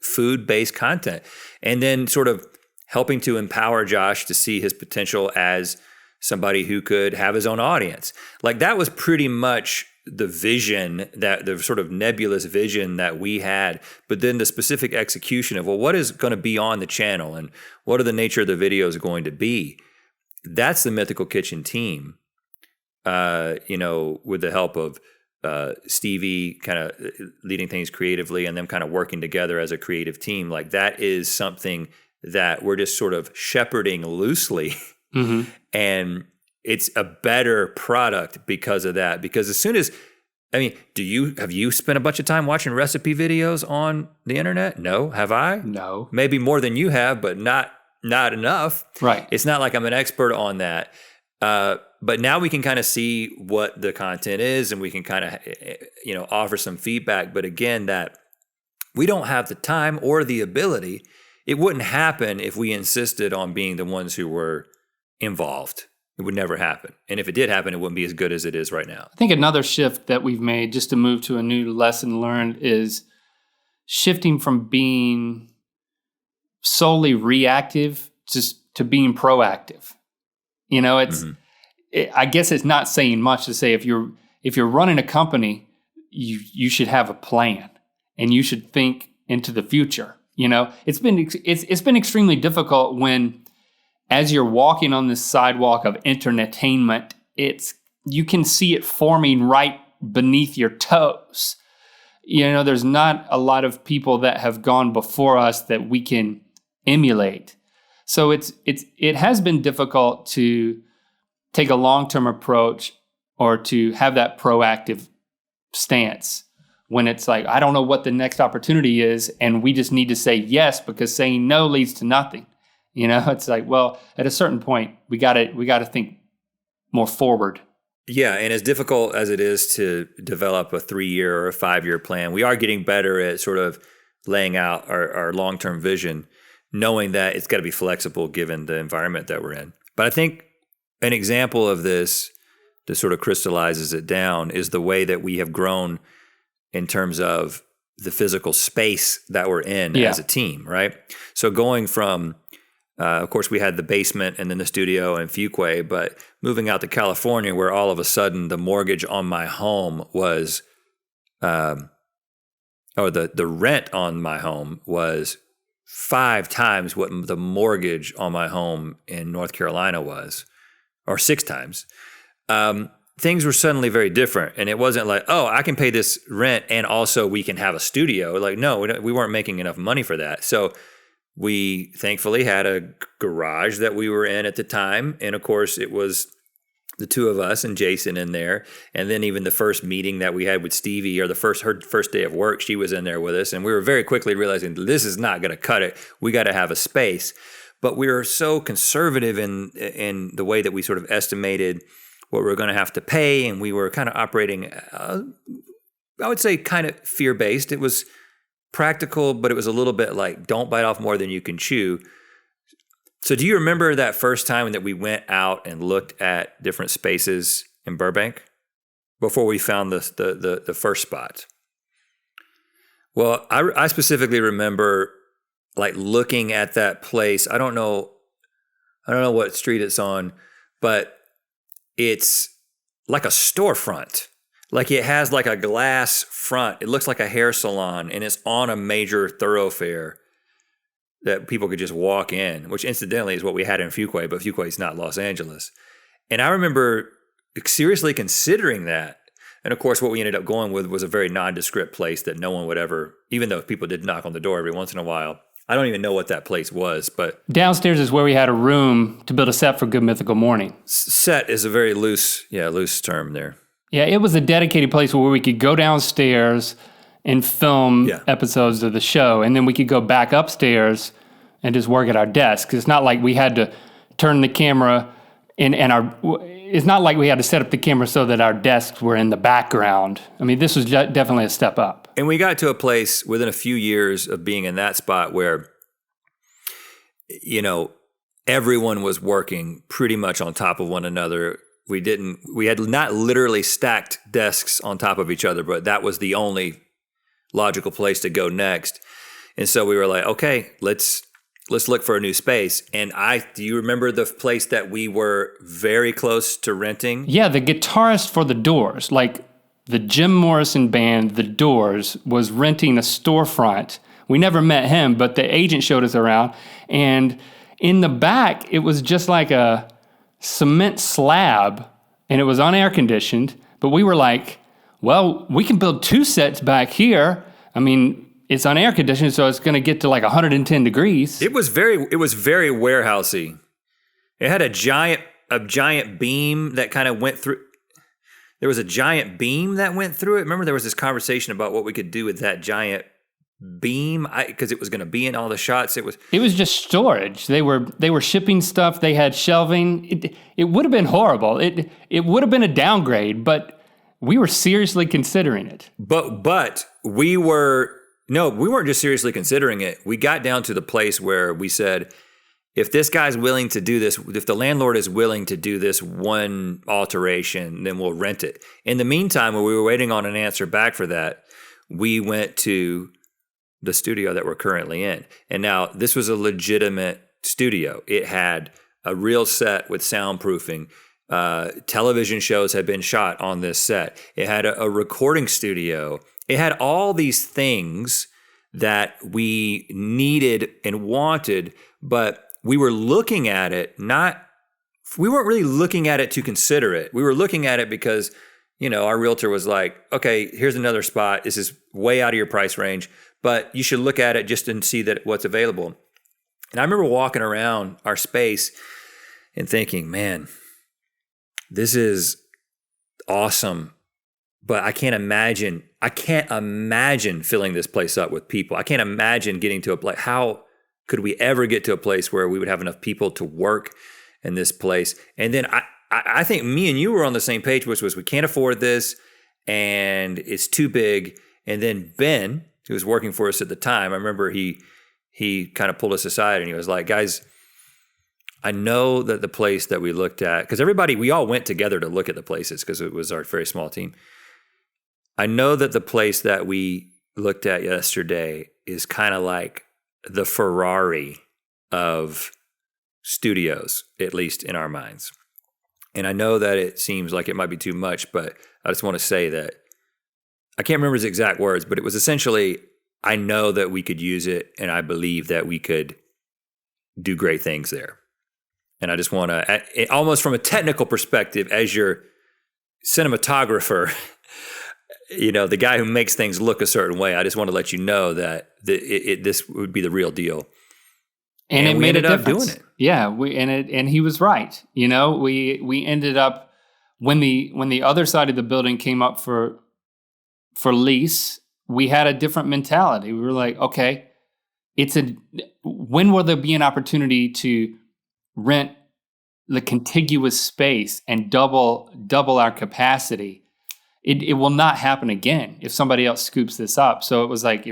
food-based content. And then sort of helping to empower Josh to see his potential as somebody who could have his own audience. Like, that was pretty much the vision, that the sort of nebulous vision that we had, but then the specific execution of, well, what is going to be on the channel and what are the nature of the videos going to be? That's the Mythical Kitchen team, with the help of Stevie kind of leading things creatively and them kind of working together as a creative team. Like, that is something that we're just sort of shepherding loosely. Mm-hmm. And it's a better product because of that. Because as soon as, have you spent a bunch of time watching recipe videos on the internet? No. Have I? No. Maybe more than you have, but not enough. Right. It's not like I'm an expert on that. But now we can kind of see what the content is, and we can kind of, offer some feedback. But again, that we don't have the time or the ability. It wouldn't happen if we insisted on being the ones who were involved. It would never happen. And if it did happen, it wouldn't be as good as it is right now. I think another shift that we've made, just to move to a new lesson learned, is shifting from being solely reactive just to being proactive. I guess it's not saying much to say if you're running a company, you should have a plan and you should think into the future. It's been extremely difficult when, as you're walking on this sidewalk of entertainment, you can see it forming right beneath your toes. There's not a lot of people that have gone before us that we can emulate. So it has been difficult to take a long-term approach or to have that proactive stance when it's like, I don't know what the next opportunity is, and we just need to say yes, because saying no leads to nothing. It's like, well, at a certain point, we got to think more forward. Yeah, and as difficult as it is to develop a 3-year or a 5-year plan, we are getting better at sort of laying out our long-term vision, knowing that it's got to be flexible given the environment that we're in. But I think an example of this that sort of crystallizes it down is the way that we have grown in terms of the physical space that we're in as a team, right? So going from of course, we had the basement and then the studio in Fuquay, but moving out to California, where all of a sudden the mortgage on my home was, the rent on my home was 5 times what the mortgage on my home in North Carolina was, or 6 times. Things were suddenly very different, and it wasn't like, oh, I can pay this rent and also we can have a studio. Like, no, we weren't making enough money for that. So we thankfully had a garage that we were in at the time. And of course, it was the two of us and Jason in there. And then even the first meeting that we had with Stevie, or her first day of work, she was in there with us. And we were very quickly realizing this is not going to cut it. We got to have a space. But we were so conservative in the way that we sort of estimated what we were going to have to pay. And we were kind of operating, I would say, kind of fear-based. It was practical, but it was a little bit like, don't bite off more than you can chew. So do you remember that first time that we went out and looked at different spaces in Burbank before we found the first spot? Well, I specifically remember like looking at that place. I don't know what street it's on, but it's like a storefront. Like, it has like a glass front. It looks like a hair salon, and it's on a major thoroughfare that people could just walk in, which incidentally is what we had in Fuquay, but Fuquay is not Los Angeles. And I remember seriously considering that. And of course, what we ended up going with was a very nondescript place that no one would ever, even though people did knock on the door every once in a while. I don't even know what that place was, but downstairs is where we had a room to build a set for Good Mythical Morning. Set is a very loose term there. Yeah, it was a dedicated place where we could go downstairs and film episodes of the show, and then we could go back upstairs and just work at our desks. It's not like we had to turn the camera it's not like we had to set up the camera so that our desks were in the background. I mean, this was definitely a step up. And we got to a place within a few years of being in that spot where, everyone was working pretty much on top of one another. we had not literally stacked desks on top of each other, but that was the only logical place to go next. And so we were like, okay, let's look for a new space. And do you remember the place that we were very close to renting? Yeah, the guitarist for the Doors, like the Jim Morrison band, the Doors, was renting a storefront. We never met him, but the agent showed us around. And in the back, it was just like a cement slab, and it was unair conditioned. But we were like, well, we can build 2 sets back here. I mean, it's unair conditioned, so it's going to get to like 110 degrees. It was very warehousey. It had a giant beam that kind of went through. There was a giant beam that went through it. Remember, there was this conversation about what we could do with that giant beam, because it was going to be in all the shots. It was just storage. They were shipping stuff. They had shelving. It would have been horrible. It would have been a downgrade, but we were seriously considering it. But we weren't just seriously considering it. We got down to the place where we said, if this guy's willing to do this, if the landlord is willing to do this one alteration, then we'll rent it. In the meantime, when we were waiting on an answer back for that, we went to the studio that we're currently in. And now this was a legitimate studio. It had a real set with soundproofing. Television shows had been shot on this set. It had a recording studio. It had all these things that we needed and wanted, but we were looking at it, we weren't really looking at it to consider it. We were looking at it because, our realtor was like, okay, here's another spot. This is way out of your price range, but you should look at it just and see that what's available. And I remember walking around our space and thinking, man, this is awesome, but I can't imagine filling this place up with people. I can't imagine getting to a place. How could we ever get to a place where we would have enough people to work in this place? And then I think me and you were on the same page, which was we can't afford this and it's too big. And then Ben, who was working for us at the time, I remember he kind of pulled us aside and he was like, guys, I know that the place that we looked at, because we all went together to look at the places because it was our very small team. I know that the place that we looked at yesterday is kind of like the Ferrari of studios, at least in our minds. And I know that it seems like it might be too much, but I just want to say that I can't remember his exact words, but it was essentially, I know that we could use it and I believe that we could do great things there. And I just want to, almost from a technical perspective, as your cinematographer, the guy who makes things look a certain way, I just want to let you know that this would be the real deal. And we ended up doing it. Yeah, and he was right. We ended up, when the other side of the building came up for lease, we had a different mentality. We were like, okay, when will there be an opportunity to rent the contiguous space and double our capacity? It will not happen again if somebody else scoops this up. So it was like,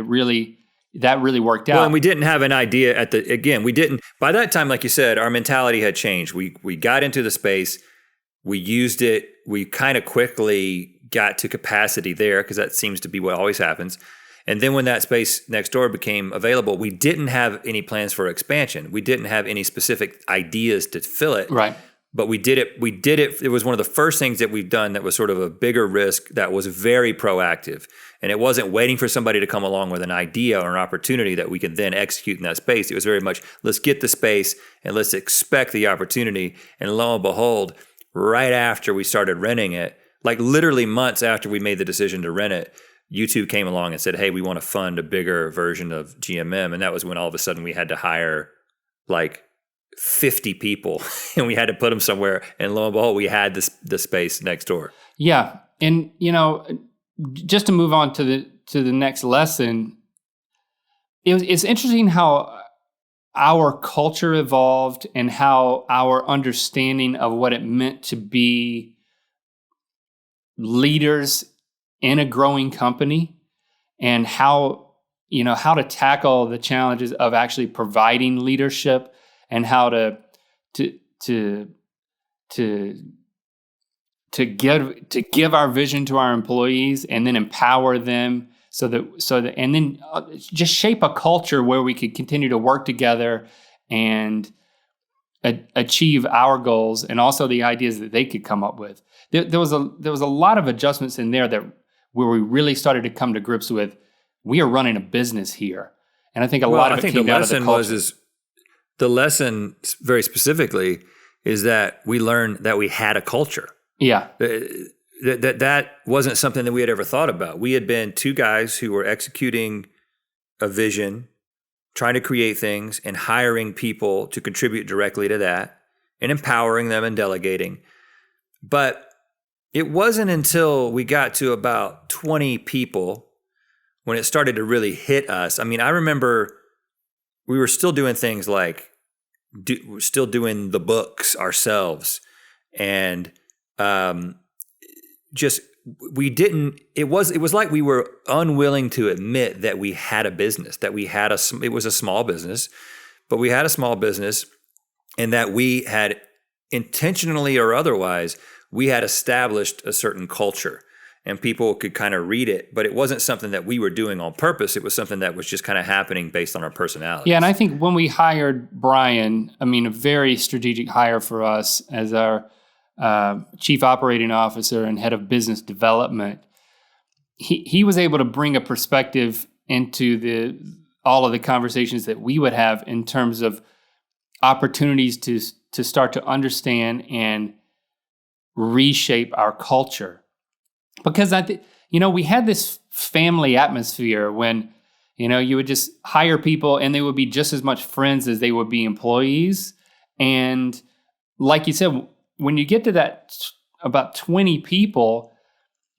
that really worked out. Well, and we didn't have an idea by that time, like you said, our mentality had changed. We got into the space, we used it, we kind of quickly got to capacity there because that seems to be what always happens. And then when that space next door became available, we didn't have any plans for expansion. We didn't have any specific ideas to fill it. Right. But we did it. It was one of the first things that we've done that was sort of a bigger risk that was very proactive. And it wasn't waiting for somebody to come along with an idea or an opportunity that we could then execute in that space. It was very much, let's get the space and let's expect the opportunity. And lo and behold, right after we started renting it, like literally months after we made the decision to rent it, YouTube came along and said, hey, we want to fund a bigger version of GMM. And that was when all of a sudden we had to hire like 50 people and we had to put them somewhere. And lo and behold, we had the space next door. Yeah. And, just to move on to the next lesson, it's interesting how our culture evolved and how our understanding of what it meant to be leaders in a growing company and how to tackle the challenges of actually providing leadership and how to to give our vision to our employees and then empower them so that and then just shape a culture where we could continue to work together and achieve our goals, and also the ideas that they could come up with. There was a lot of adjustments in there where we really started to come to grips with, we are running a business here. And I think a lot of it came out of the culture. The lesson very specifically is that we learned that we had a culture. Yeah. That wasn't something that we had ever thought about. We had been two guys who were executing a vision, trying to create things and hiring people to contribute directly to that and empowering them and delegating. But it wasn't until we got to about 20 people when it started to really hit us. I mean, I remember we were still doing things like still doing the books ourselves, and it was like we were unwilling to admit that we had a business, that it was a small business, but we had a small business, and that we had intentionally or otherwise, we had established a certain culture, and people could kind of read it, but it wasn't something that we were doing on purpose. It was something that was just kind of happening based on our personality. Yeah, and I think when we hired Brian, I mean, a very strategic hire for us as our chief operating officer and head of business development, he was able to bring a perspective into all of the conversations that we would have in terms of opportunities to start to understand and reshape our culture. Because we had this family atmosphere when, you would just hire people and they would be just as much friends as they would be employees. And like you said, when you get to that about 20 people,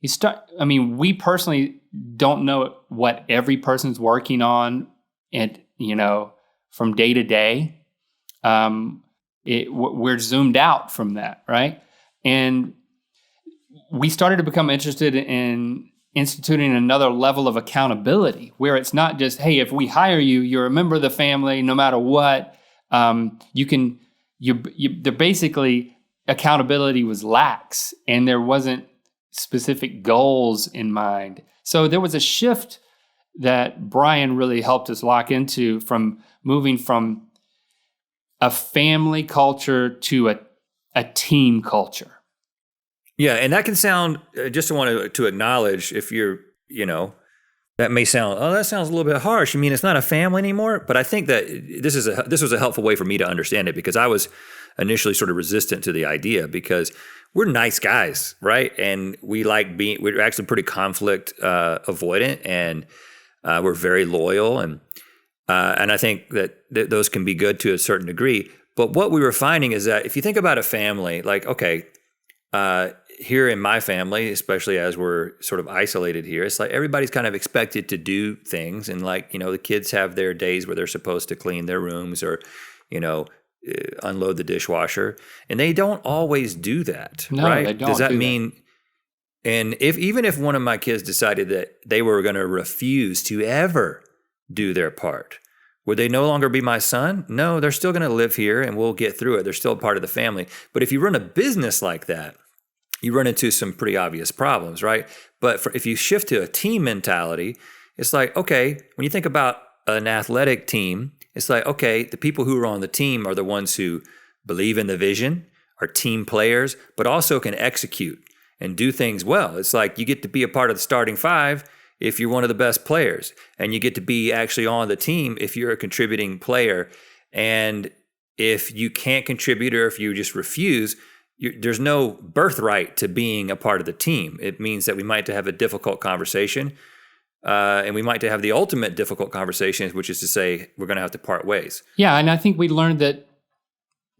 we personally don't know what every person's working on and, from day to day. We're zoomed out from that, right? And we started to become interested in instituting another level of accountability where it's not just, hey, if we hire you, you're a member of the family, no matter what. Basically, accountability was lax and there wasn't specific goals in mind. So there was a shift that Brian really helped us lock into, from moving from a family culture to a team culture. Yeah, and that can sound, just want to acknowledge, if you're, that may sound, that sounds a little bit harsh. I mean, it's not a family anymore, but I think that this was a helpful way for me to understand it, because I was initially sort of resistant to the idea, because we're nice guys, right? And we're actually pretty conflict avoidant, and we're very loyal, and I think that those can be good to a certain degree. But what we were finding is that if you think about a family, like, okay, here in my family, especially as we're sort of isolated here, it's like everybody's kind of expected to do things. And like, the kids have their days where they're supposed to clean their rooms or, unload the dishwasher. And they don't always do that, no, right? They don't. Does that mean, and even if one of my kids decided that they were going to refuse to ever do their part, would they no longer be my son? No, they're still going to live here and we'll get through it. They're still part of the family. But if you run a business like that, you run into some pretty obvious problems, right? But if you shift to a team mentality, it's like, okay, when you think about an athletic team, it's like, okay, the people who are on the team are the ones who believe in the vision, are team players, but also can execute and do things well. It's like you get to be a part of the starting five if you're one of the best players, and you get to be actually on the team if you're a contributing player. And if you can't contribute, or if you just refuse, there's no birthright to being a part of the team. It means that we might have a difficult conversation, and we might have the ultimate difficult conversation, which is to say we're going to have to part ways. Yeah, and I think we learned that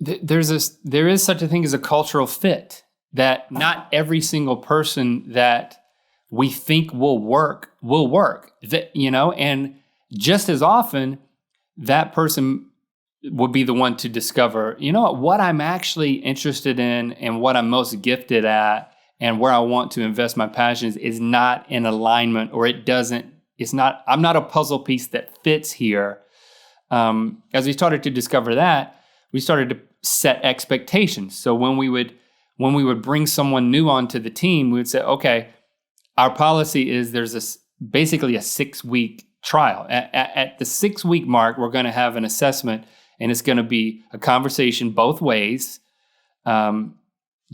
there is such a thing as a cultural fit, that not every single person that we think will work. And just as often, that person would be the one to discover, what I'm actually interested in and what I'm most gifted at and where I want to invest my passions is not in alignment, or I'm not a puzzle piece that fits here. As we started to discover that, we started to set expectations. So when we would when we would bring someone new onto the team, we would say, okay, our policy is there's basically a 6-week trial. At the 6-week mark, we're going to have an assessment, and it's going to be a conversation both ways,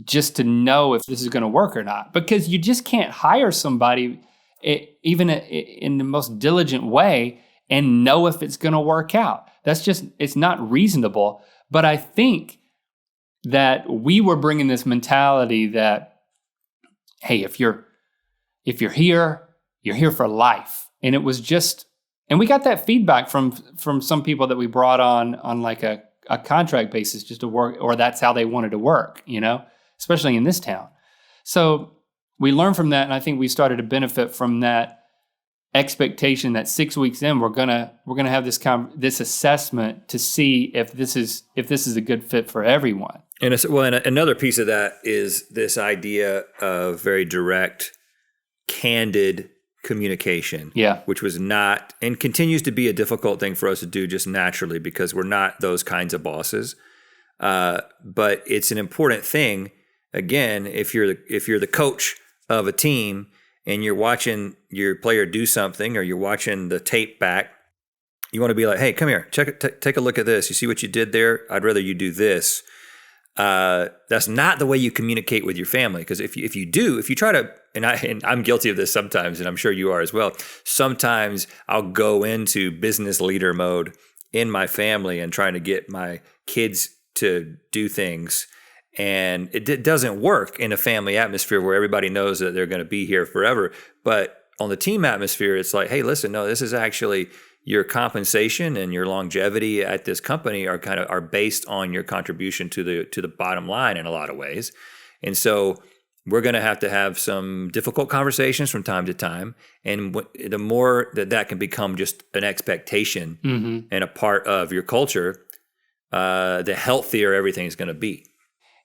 just to know if this is going to work or not. Because you just can't hire somebody, even in the most diligent way, and know if it's going to work out. It's not reasonable. But I think that we were bringing this mentality that, hey, if you're here, you're here for life. And it was just, and we got that feedback from some people that we brought on like a contract basis just to work, or that's how they wanted to work, especially in this town. So we learned from that, and I think we started to benefit from that expectation that 6 weeks in, we're gonna have this assessment to see if this is a good fit for everyone. And another piece of that is this idea of very direct, candid communication. Yeah. Which was not and continues to be a difficult thing for us to do just naturally because we're not those kinds of bosses. But it's an important thing. Again, if you're the coach of a team and you're watching your player do something, or you're watching the tape back, you want to be like, hey, come here, take a look at this. You see what you did there? I'd rather you do this. That's not the way you communicate with your family. Because if you try to, and I'm guilty of this sometimes, and I'm sure you are as well. Sometimes I'll go into business leader mode in my family and trying to get my kids to do things. And it doesn't work in a family atmosphere where everybody knows that they're going to be here forever. But on the team atmosphere, it's like, hey, listen, no, this is actually your compensation and your longevity at this company are based on your contribution to the bottom line in a lot of ways. And so we're going to have some difficult conversations from time to time. And the more that can become just an expectation and a part of your culture, the healthier everything's going to be.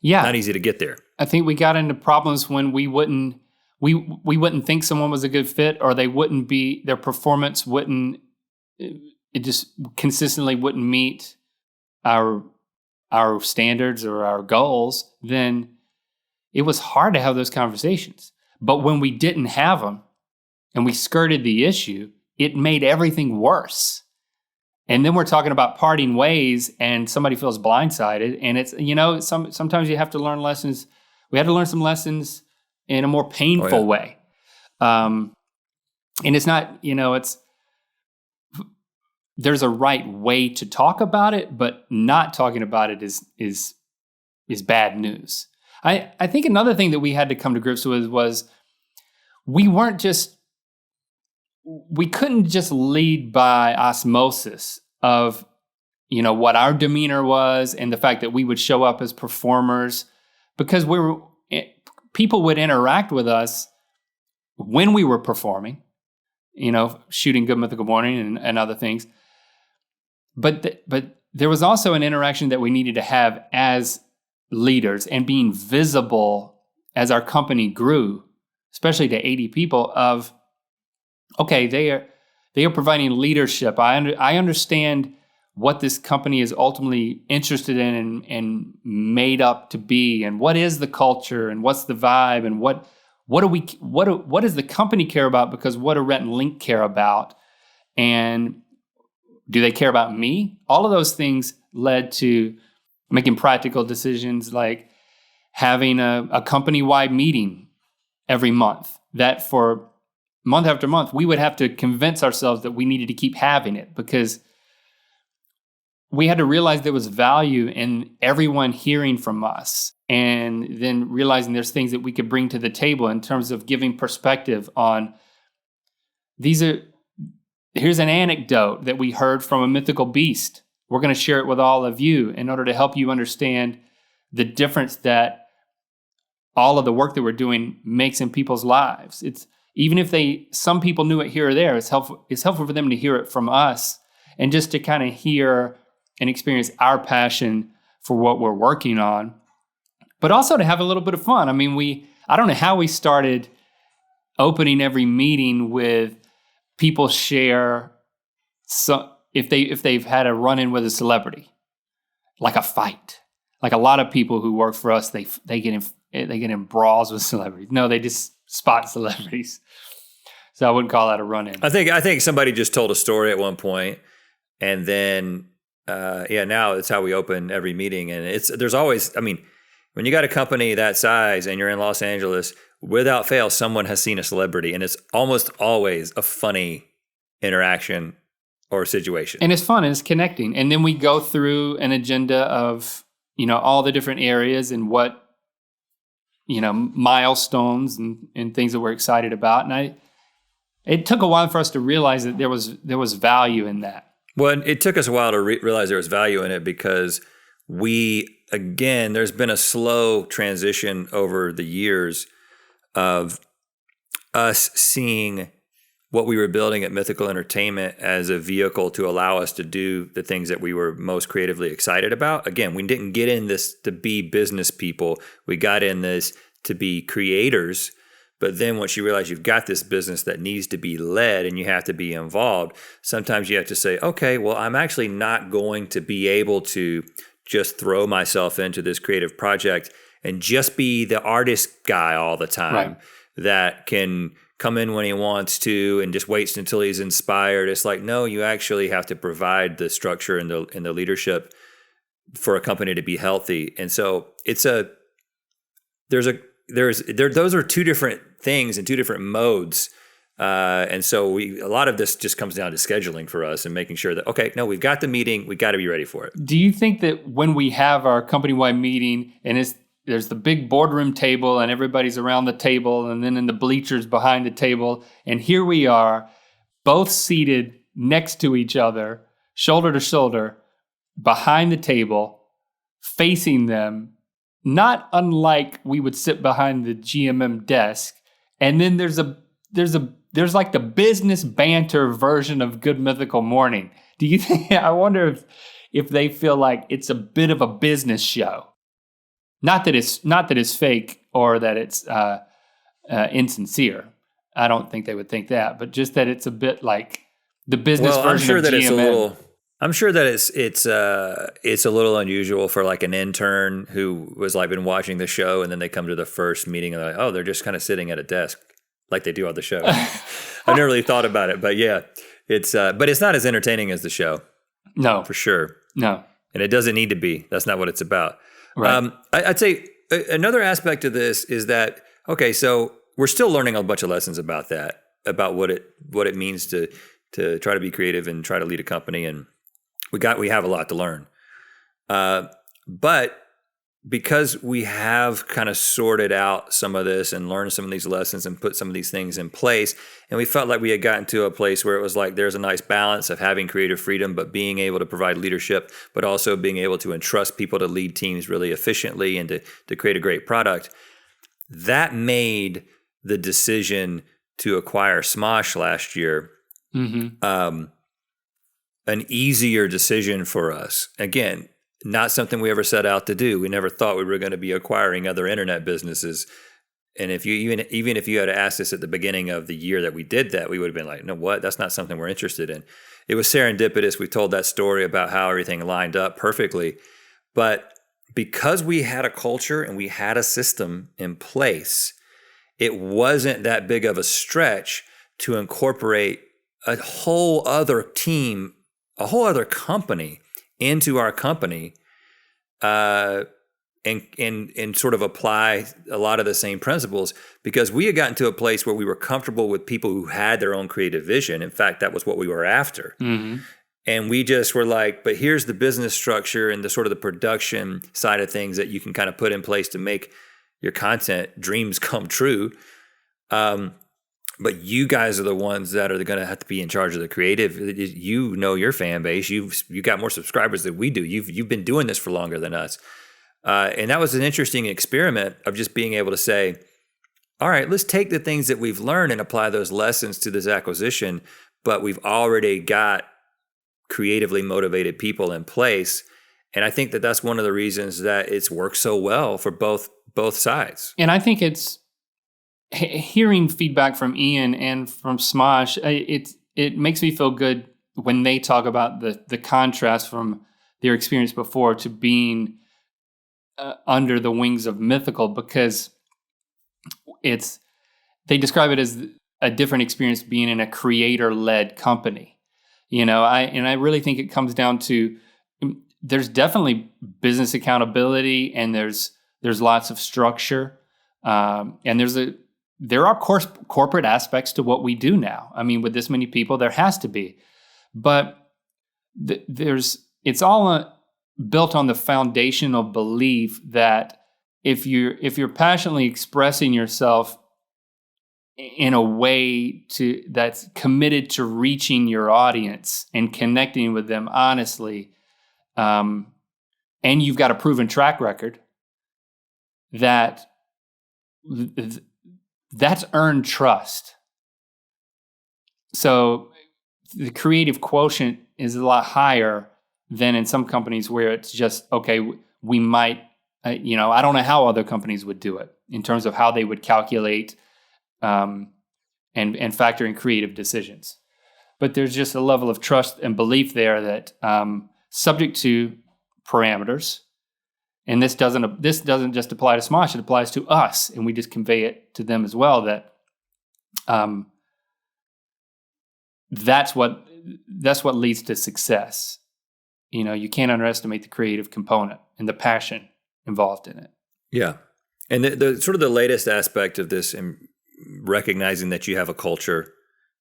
Yeah. Not easy to get there. I think we got into problems when we wouldn't think someone was a good fit, or their performance it just consistently wouldn't meet our standards or our goals. Then it was hard to have those conversations. But when we didn't have them and we skirted the issue, it made everything worse. And then we're talking about parting ways, and somebody feels blindsided. And it's, sometimes you have to learn lessons. We had to learn some lessons in a more painful way. And it's not, there's a right way to talk about it, but not talking about it is bad news. I think another thing that we had to come to grips with was we couldn't just lead by osmosis of, what our demeanor was and the fact that we would show up as performers, because people would interact with us when we were performing, shooting Good Mythical Morning and other things. But there was also an interaction that we needed to have as leaders and being visible as our company grew, especially to 80 people, of, okay, they are providing leadership. I understand what this company is ultimately interested in and made up to be, and what is the culture, and what's the vibe, and what does the company care about, because what do Rhett and Link care about, and do they care about me? All of those things led to making practical decisions, like having a company-wide meeting every month, that for month after month, we would have to convince ourselves that we needed to keep having it, because we had to realize there was value in everyone hearing from us, and then realizing there's things that we could bring to the table in terms of giving perspective on here's an anecdote that we heard from a mythical beast. We're going to share it with all of you in order to help you understand the difference that all of the work that we're doing makes in people's lives. It's even if some people knew it here or there, it's helpful for them to hear it from us, and just to kind of hear and experience our passion for what we're working on, but also to have a little bit of fun. I mean, I don't know how we started opening every meeting with people share if they've had a run-in with a celebrity, like a fight. Like a lot of people who work for us, they get they get in brawls with celebrities. No, they just spot celebrities. So I wouldn't call that a run-in. I think somebody just told a story at one point, and then now it's how we open every meeting. And there's always, I mean, when you got a company that size and you're in Los Angeles, without fail, someone has seen a celebrity, and it's almost always a funny interaction or situation. And it's fun, and it's connecting. And then we go through an agenda of, all the different areas and what, milestones and things that we're excited about. And it took a while for us to realize that there was value in that. Well, it took us a while to realize there was value in it because there's been a slow transition over the years of us seeing what we were building at Mythical Entertainment as a vehicle to allow us to do the things that we were most creatively excited about. Again, we didn't get in this to be business people. We got in this to be creators. But then once you realize you've got this business that needs to be led and you have to be involved, sometimes you have to say, okay, well, I'm actually not going to be able to just throw myself into this creative project and just be the artist guy all the time that can come in when he wants to and just waits until he's inspired. It's like, no, you actually have to provide the structure and the leadership for a company to be healthy. And so those are two different things and two different modes. And so a lot of this just comes down to scheduling for us and making sure that, okay, no, we've got the meeting, we got to be ready for it. Do you think that when we have our company-wide meeting and there's the big boardroom table and everybody's around the table and then in the bleachers behind the table, and here we are, both seated next to each other, shoulder to shoulder, behind the table, facing them, not unlike we would sit behind the GMM desk, and then there's like the business banter version of Good Mythical Morning. Do you think? I wonder if they feel like it's a bit of a business show. Not that it's fake or that it's insincere. I don't think they would think that, but just that it's a bit like the business version of GMM. I'm sure that it's a little unusual for like an intern who was like been watching the show and then they come to the first meeting and they're like, oh, they're just kind of sitting at a desk like they do on the show. I never really thought about it, but yeah, but it's not as entertaining as the show. No, for sure. No, and it doesn't need to be. That's not what it's about. Right. I'd say another aspect of this is that, okay, so we're still learning a bunch of lessons about that, about what it means to try to be creative and try to lead a company, and we have a lot to learn. But because we have kind of sorted out some of this and learned some of these lessons and put some of these things in place, and we felt like we had gotten to a place where it was like there's a nice balance of having creative freedom, but being able to provide leadership, but also being able to entrust people to lead teams really efficiently and to create a great product. That made the decision to acquire Smosh last year an easier decision for us. Again, not something we ever set out to do. We never thought we were going to be acquiring other internet businesses. And if you even if you had asked us at the beginning of the year that we did that, we would have been like, no, what? That's not something we're interested in. It was serendipitous. We told that story about how everything lined up perfectly. But because we had a culture and we had a system in place, it wasn't that big of a stretch to incorporate a whole other team, a whole other company into our company, and sort of apply a lot of the same principles, because we had gotten to a place where we were comfortable with people who had their own creative vision. In fact, that was what we were after. And we just were like, but here's the business structure and the sort of the production side of things that you can kind of put in place to make your content dreams come true. But you guys are the ones that are going to have to be in charge of the creative. You know your fan base. You got more subscribers than we do. You've been doing this for longer than us. And that was an interesting experiment of just being able to say, all right, let's take the things that we've learned and apply those lessons to this acquisition. But we've already got creatively motivated people in place. And I think that that's one of the reasons that it's worked so well for both sides. And I think it's hearing feedback from Ian and from Smosh, it makes me feel good when they talk about the contrast from their experience before to being under the wings of Mythical, because they describe it as a different experience being in a creator-led company. I really think it comes down to, there's definitely business accountability, and there's lots of structure, and there are corporate aspects to what we do now. I mean, with this many people, there has to be, but it's all built on the foundational belief that if you're passionately expressing yourself in a way that's committed to reaching your audience and connecting with them honestly, and you've got a proven track record, that's earned trust. So the creative quotient is a lot higher than in some companies where it's just, okay, we might, I don't know how other companies would do it in terms of how they would calculate and factor in creative decisions. But there's just a level of trust and belief there that subject to parameters, and this doesn't just apply to Smosh, it applies to us, and we just convey it to them as well, that that's what leads to success. You can't underestimate the creative component and the passion involved in it. Yeah. And the sort of the latest aspect of this, in recognizing that you have a culture,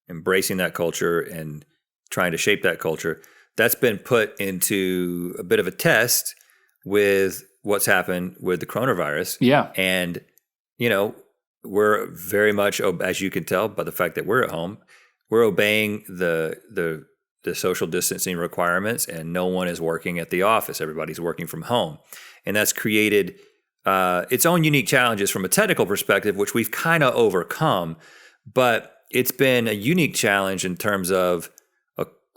embracing that culture and trying to shape that culture, that's been put into a bit of a test with what's happened with the coronavirus. Yeah. And, we're very much, as you can tell by the fact that we're at home, we're obeying the social distancing requirements, and no one is working at the office. Everybody's working from home. And that's created its own unique challenges from a technical perspective, which we've kind of overcome. But it's been a unique challenge in terms of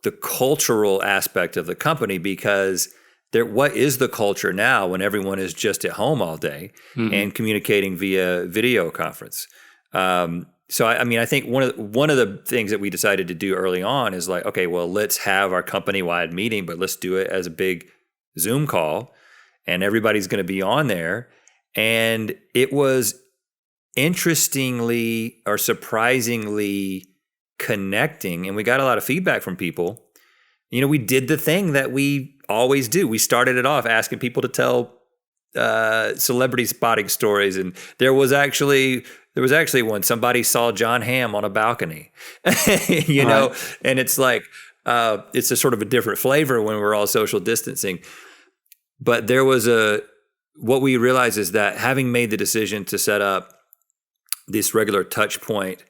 the cultural aspect of the company, because what is the culture now when everyone is just at home all day and communicating via video conference? So I think one of the things that we decided to do early on is like, okay, well, let's have our company-wide meeting, but let's do it as a big Zoom call, and everybody's going to be on there. And it was interestingly or surprisingly connecting, and we got a lot of feedback from people. We did the thing that we always do. We started it off asking people to tell celebrity spotting stories, and there was actually one. Somebody saw John Hamm on a balcony, know, and it's like it's a sort of a different flavor when we're all social distancing. But there was what we realized is that having made the decision to set up this regular touch point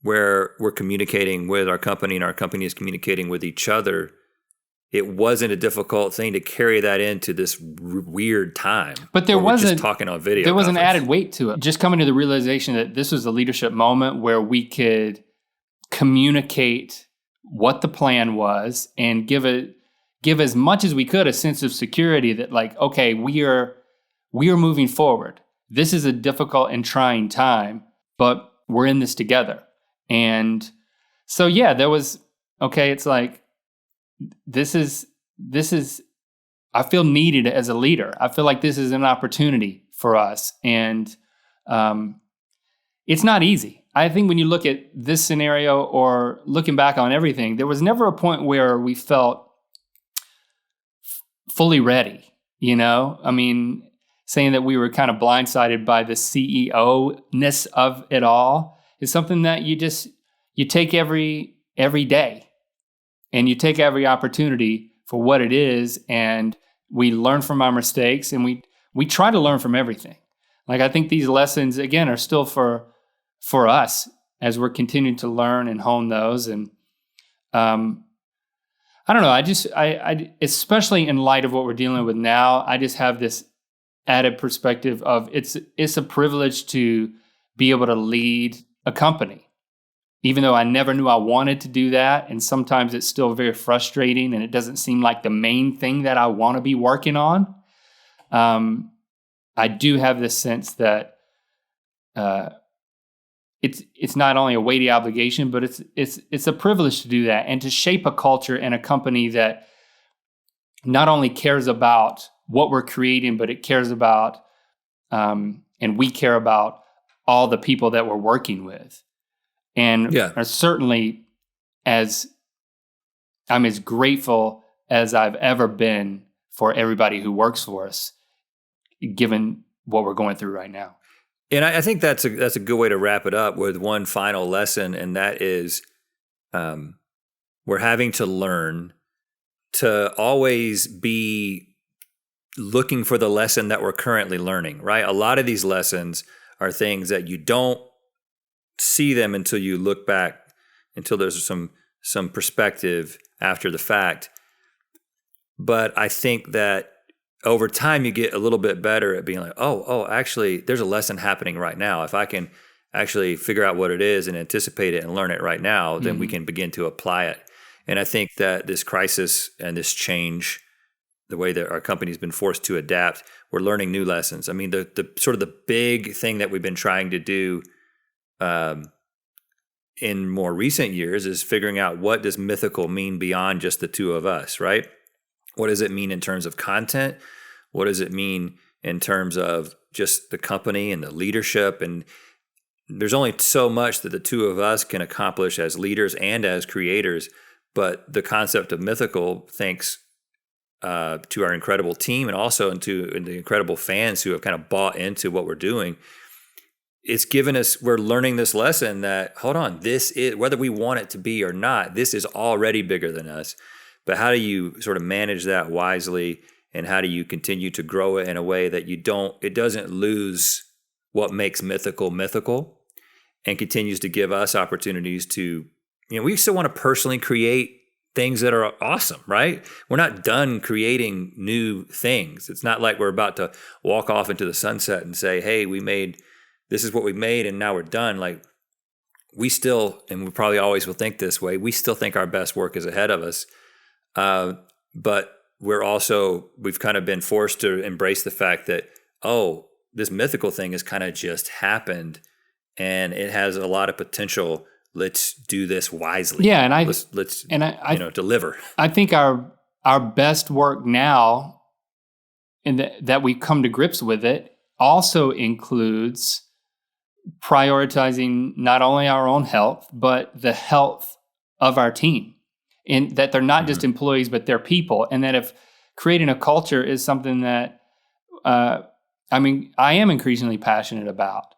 where we're communicating with our company and our company is communicating with each other, it wasn't a difficult thing to carry that into this weird time. But there wasn't just talking on video. There was an added weight to it. Just coming to the realization that this was a leadership moment where we could communicate what the plan was and give as much as we could a sense of security that, like, okay, we are moving forward. This is a difficult and trying time, but we're in this together. And so there was, okay, it's like, this is I feel needed as a leader. I feel like this is an opportunity for us, and it's not easy. I think when you look at this scenario or looking back on everything, there was never a point where we felt fully ready. I mean, saying that we were kind of blindsided by the CEO-ness of it all is something that you take every day. And you take every opportunity for what it is, and we learn from our mistakes, and we try to learn from everything. Like, I think these lessons, again, are still for us as we're continuing to learn and hone those. And I don't know, I especially in light of what we're dealing with now, I just have this added perspective of it's a privilege to be able to lead a company. Even though I never knew I wanted to do that, and sometimes it's still very frustrating and it doesn't seem like the main thing that I want to be working on, I do have this sense that it's not only a weighty obligation, but it's a privilege to do that and to shape a culture and a company that not only cares about what we're creating, but it cares about, and we care about all the people that we're working with. And are certainly I'm as grateful as I've ever been for everybody who works for us, given what we're going through right now. And I think that's a good way to wrap it up with one final lesson, and that is we're having to learn to always be looking for the lesson that we're currently learning, right? A lot of these lessons are things that you don't see them until you look back, until there's some perspective after the fact. But I think that over time you get a little bit better at being like, oh, actually, there's a lesson happening right now. If I can actually figure out what it is and anticipate it and learn it right now, then we can begin to apply it. And I think that this crisis and this change, the way that our company's been forced to adapt, we're learning new lessons. I mean, the sort of the big thing that we've been trying to do in more recent years is figuring out, what does mythical mean beyond just the two of us, right? What does it mean in terms of content? What does it mean in terms of just the company and the leadership? And there's only so much that the two of us can accomplish as leaders and as creators. But the concept of mythical, thanks to our incredible team and also into the incredible fans who have kind of bought into what we're doing, it's given us, we're learning this lesson that, hold on, this is, whether we want it to be or not, this is already bigger than us. But how do you sort of manage that wisely, and how do you continue to grow it in a way that it doesn't lose what makes mythical, and continues to give us opportunities to, we still want to personally create things that are awesome, right? We're not done creating new things. It's not like we're about to walk off into the sunset and say, hey, this is what we made and now we're done. Like, we still, and we probably always will think this way, we still think our best work is ahead of us. But we've kind of been forced to embrace the fact that, this mythical thing has kind of just happened and it has a lot of potential. Let's do this wisely. Yeah, and let's deliver. I think our best work now, and that we've come to grips with it, also includes prioritizing not only our own health, but the health of our team. And that they're not just employees, but they're people. And that if creating a culture is something that, I am increasingly passionate about,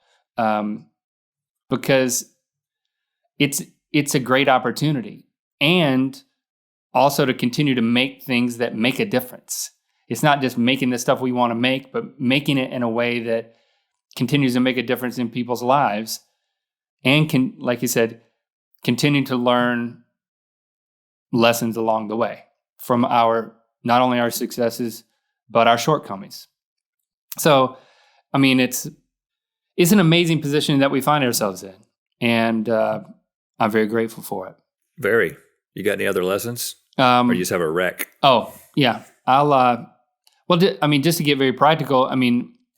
because it's a great opportunity, and also to continue to make things that make a difference. It's not just making the stuff we want to make, but making it in a way that continues to make a difference in people's lives, and can, like you said, continue to learn lessons along the way from not only our successes, but our shortcomings. So, it's an amazing position that we find ourselves in. And I'm very grateful for it. Very. You got any other lessons? Or you just have a wreck? Oh, yeah. Just to get very practical,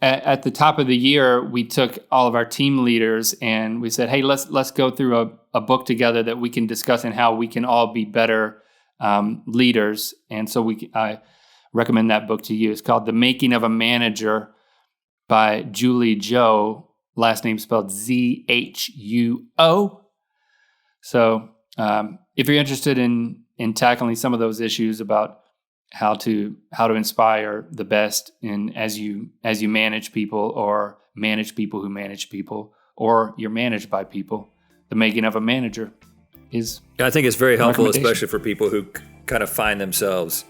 at the top of the year, we took all of our team leaders and we said, hey, let's go through a book together that we can discuss and how we can all be better leaders. And so I recommend that book to you. It's called The Making of a Manager by Julie Zhou, last name spelled Zhuo. So if you're interested in tackling some of those issues about how to inspire the best as you manage people, or manage people who manage people, or you're managed by people, The Making of a Manager is, I think it's very helpful, especially for people who kind of find themselves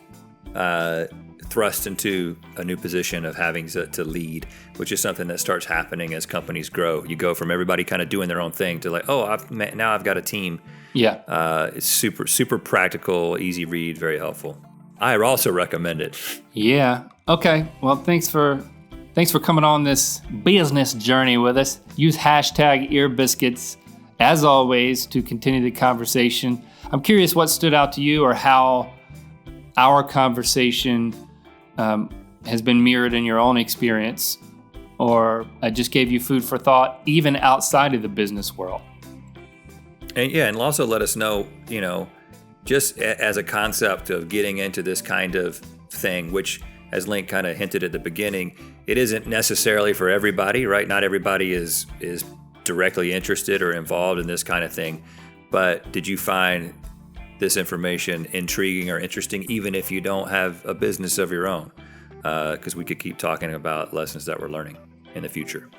thrust into a new position of having to lead, which is something that starts happening as companies grow. You go from everybody kind of doing their own thing to like, now I've got a team. Yeah. It's super, super practical, easy read, very helpful. I also recommend it. Yeah. Okay. Well, thanks for coming on this business journey with us. Use hashtag Ear Biscuits as always to continue the conversation. I'm curious what stood out to you, or how our conversation has been mirrored in your own experience, or I just gave you food for thought, even outside of the business world. And also let us know, just as a concept of getting into this kind of thing, which as Link kind of hinted at the beginning, it isn't necessarily for everybody, right? Not everybody is directly interested or involved in this kind of thing. But did you find this information intriguing or interesting, even if you don't have a business of your own? Because we could keep talking about lessons that we're learning in the future.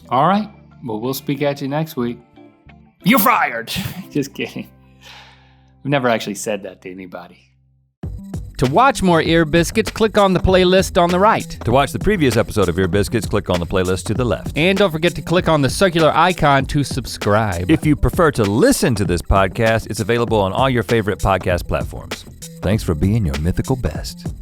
All right. Well, we'll speak at you next week. You're fired. Just kidding. We've never actually said that to anybody. To watch more Ear Biscuits, click on the playlist on the right. To watch the previous episode of Ear Biscuits, click on the playlist to the left. And don't forget to click on the circular icon to subscribe. If you prefer to listen to this podcast, it's available on all your favorite podcast platforms. Thanks for being your mythical best.